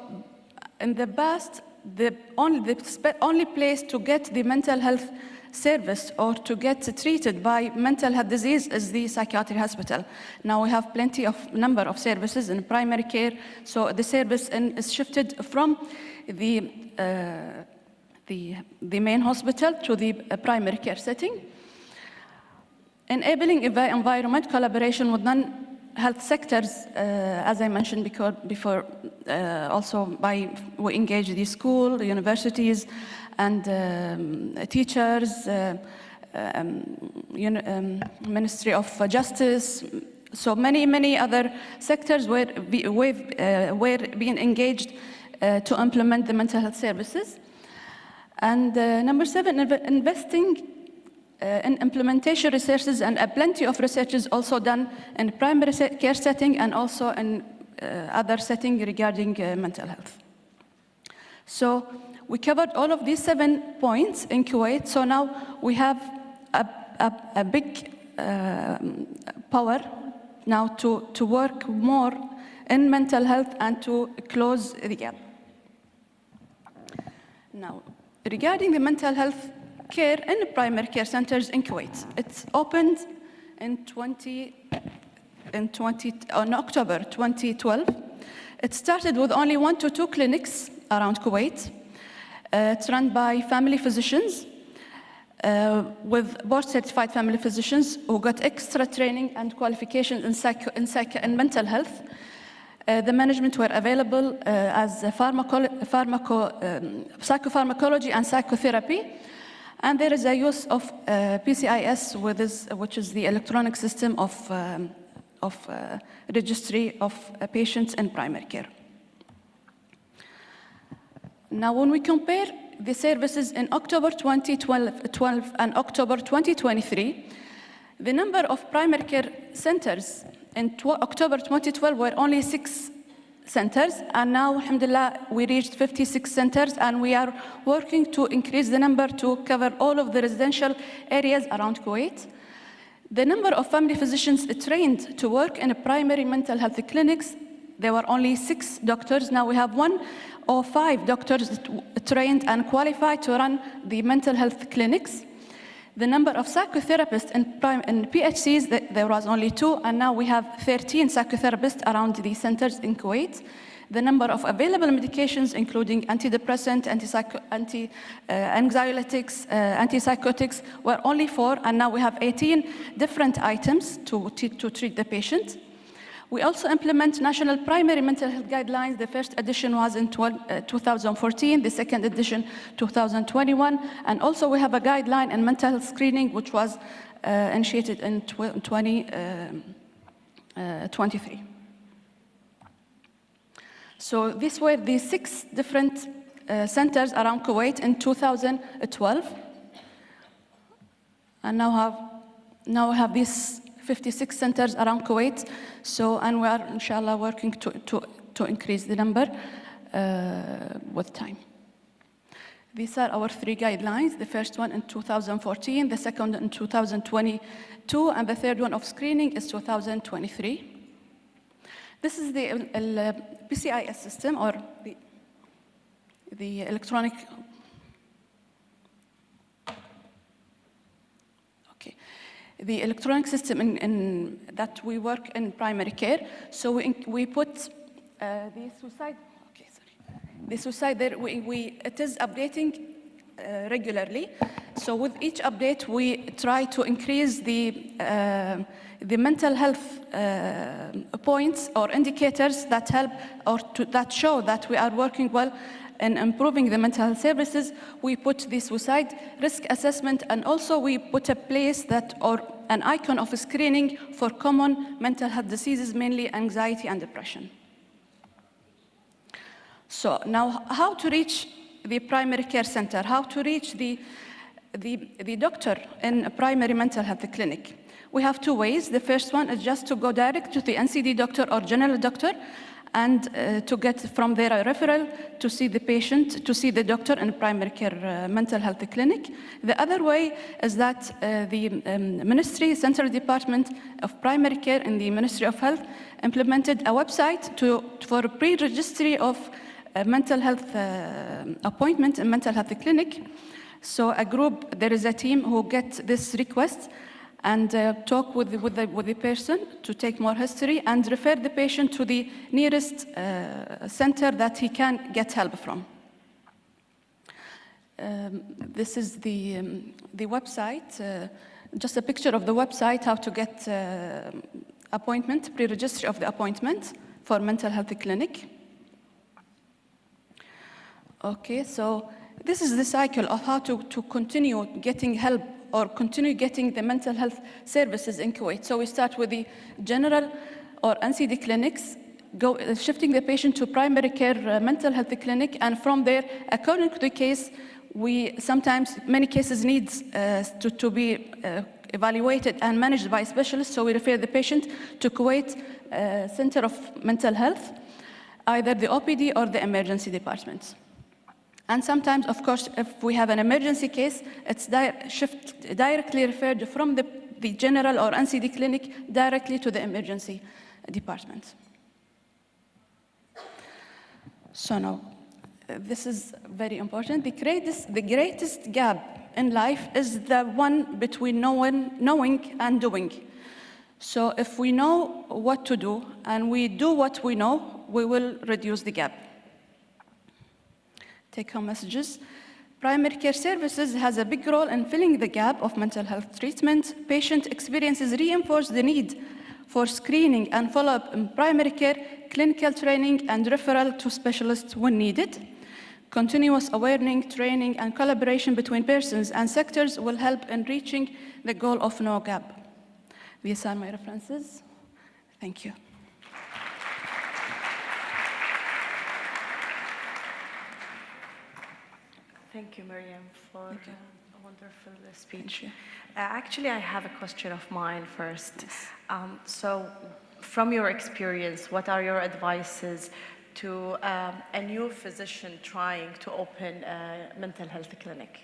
in the past, the only place to get the mental health service or to get treated by mental health disease is the psychiatric hospital. Now we have plenty of number of services in primary care, so the service is shifted from the main hospital to the primary care setting. Enabling environment collaboration with non-health sectors, as I mentioned before, also we engage the school, the universities, and teachers, Ministry of Justice. So many other sectors were being engaged to implement the mental health services. And number 7, investing in implementation researches, and plenty of research is also done in primary care setting and also in other setting regarding mental health. So we covered all of these 7 points in Kuwait. So now we have a big power now to work more in mental health and to close the gap. Now, regarding the mental health care in primary care centers in Kuwait, it's opened on October 2012. It started with only 1 to 2 clinics around Kuwait. It's run by family physicians. with board-certified family physicians who got extra training and qualifications in mental health. The management were available as psychopharmacology and psychotherapy. And there is a use of PCIS, which is the electronic system of registry of patients in primary care. Now, when we compare the services in October 2012 and October 2023, the number of primary care centers in October 2012 were only 6 centers, and now, alhamdulillah, we reached 56 centers, and we are working to increase the number to cover all of the residential areas around Kuwait. The number of family physicians trained to work in primary mental health clinics, there were only 6 doctors. Now we have 105 doctors trained and qualified to run the mental health clinics. The number of psychotherapists in PHCs, there was only 2, and now we have 13 psychotherapists around the centers in Kuwait. The number of available medications, including antidepressant, anxiolytics, antipsychotics, were only 4, and now we have 18 different items to treat the patient. We also implement national primary mental health guidelines. The first edition was in 2014, the second edition 2021, and also we have a guideline in mental health screening, which was initiated in 2023. So these were the 6 different centers around Kuwait in 2012, and now we have these 56 centers around Kuwait. So, and we are, inshallah, working to increase the number with time. These are our 3 guidelines. The first one in 2014, the second in 2022, and the third one of screening is 2023. This is the PCIS system, or the electronic. The electronic system that we work in primary care. So we put the suicide. Okay, sorry. The suicide there. It is updating regularly. So with each update, we try to increase the mental health points or indicators that help or that show that we are working well in improving the mental health services. We put the suicide risk assessment, and also we put a place or an icon of screening for common mental health diseases, mainly anxiety and depression. So now, how to reach the primary care center? How to reach the doctor in a primary mental health clinic? We have 2 ways. The first one is just to go direct to the NCD doctor or general doctor, and to get from there a referral to see the patient, to see the doctor in a primary care mental health clinic. The other way is that the Ministry Central Department of Primary Care in the Ministry of Health implemented a website for pre-registry of mental health appointment in mental health clinic. So there is a team who gets this request and talk with the person to take more history and refer the patient to the nearest center that he can get help from. This is the website, just a picture of the website, how to get appointment, pre-registry of the appointment for mental health clinic. Okay, so this is the cycle of how to continue getting help or continue getting the mental health services in Kuwait. So we start with the general or NCD clinics, shifting the patient to primary care mental health clinic, and from there, according to the case, many cases need to be evaluated and managed by specialists, so we refer the patient to Kuwait Center of Mental Health, either the OPD or the emergency departments. And sometimes, of course, if we have an emergency case, it's directly referred from the general or NCD clinic directly to the emergency department. So now, this is very important. The greatest gap in life is the one between knowing and doing. So if we know what to do and we do what we know, we will reduce the gap. Take-home messages. Primary care services has a big role in filling the gap of mental health treatment. Patient experiences reinforce the need for screening and follow-up in primary care, clinical training, and referral to specialists when needed. Continuous awareness, training, and collaboration between persons and sectors will help in reaching the goal of no gap. These are my references. Thank you. Thank you, Miriam, for a wonderful speech. Actually, I have a question of mine first. So, from your experience, what are your advices to a new physician trying to open a mental health clinic?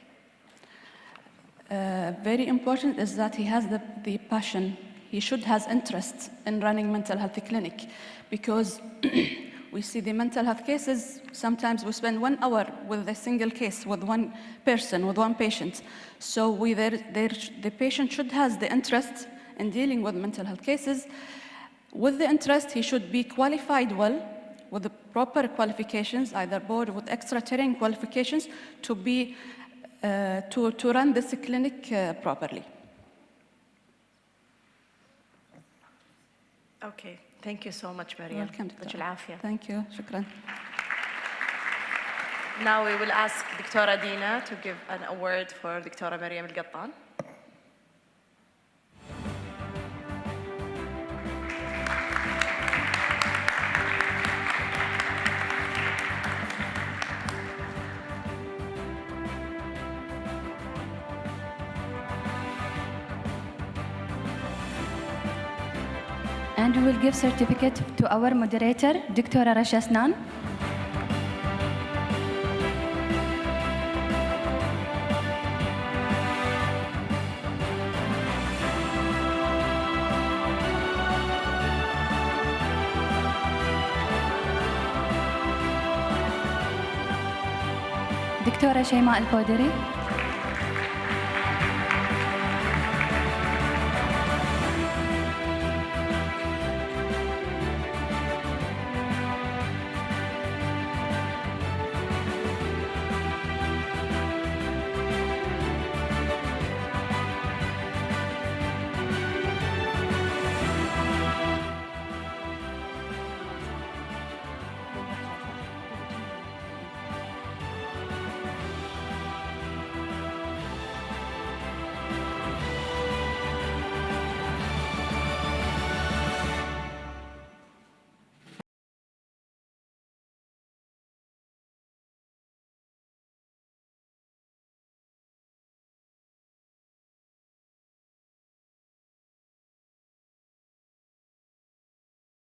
Very important is that he has the passion. He should have interest in running mental health clinic, because we see the mental health cases, sometimes we spend 1 hour with a single case, with one person, with one patient. So the patient should have the interest in dealing with mental health cases. With the interest, he should be qualified well, with the proper qualifications, either board with extra training qualifications, to run this clinic properly. Okay, thank you so much, Mariam. Welcome. Thank you. Shukran. Now we will ask Dr. Dina to give an award for Dr. Mariam Al-Gattan. And we will give certificate to our moderator, Dr. Rasha Snan. Dr. Shayma Al-Qadiri.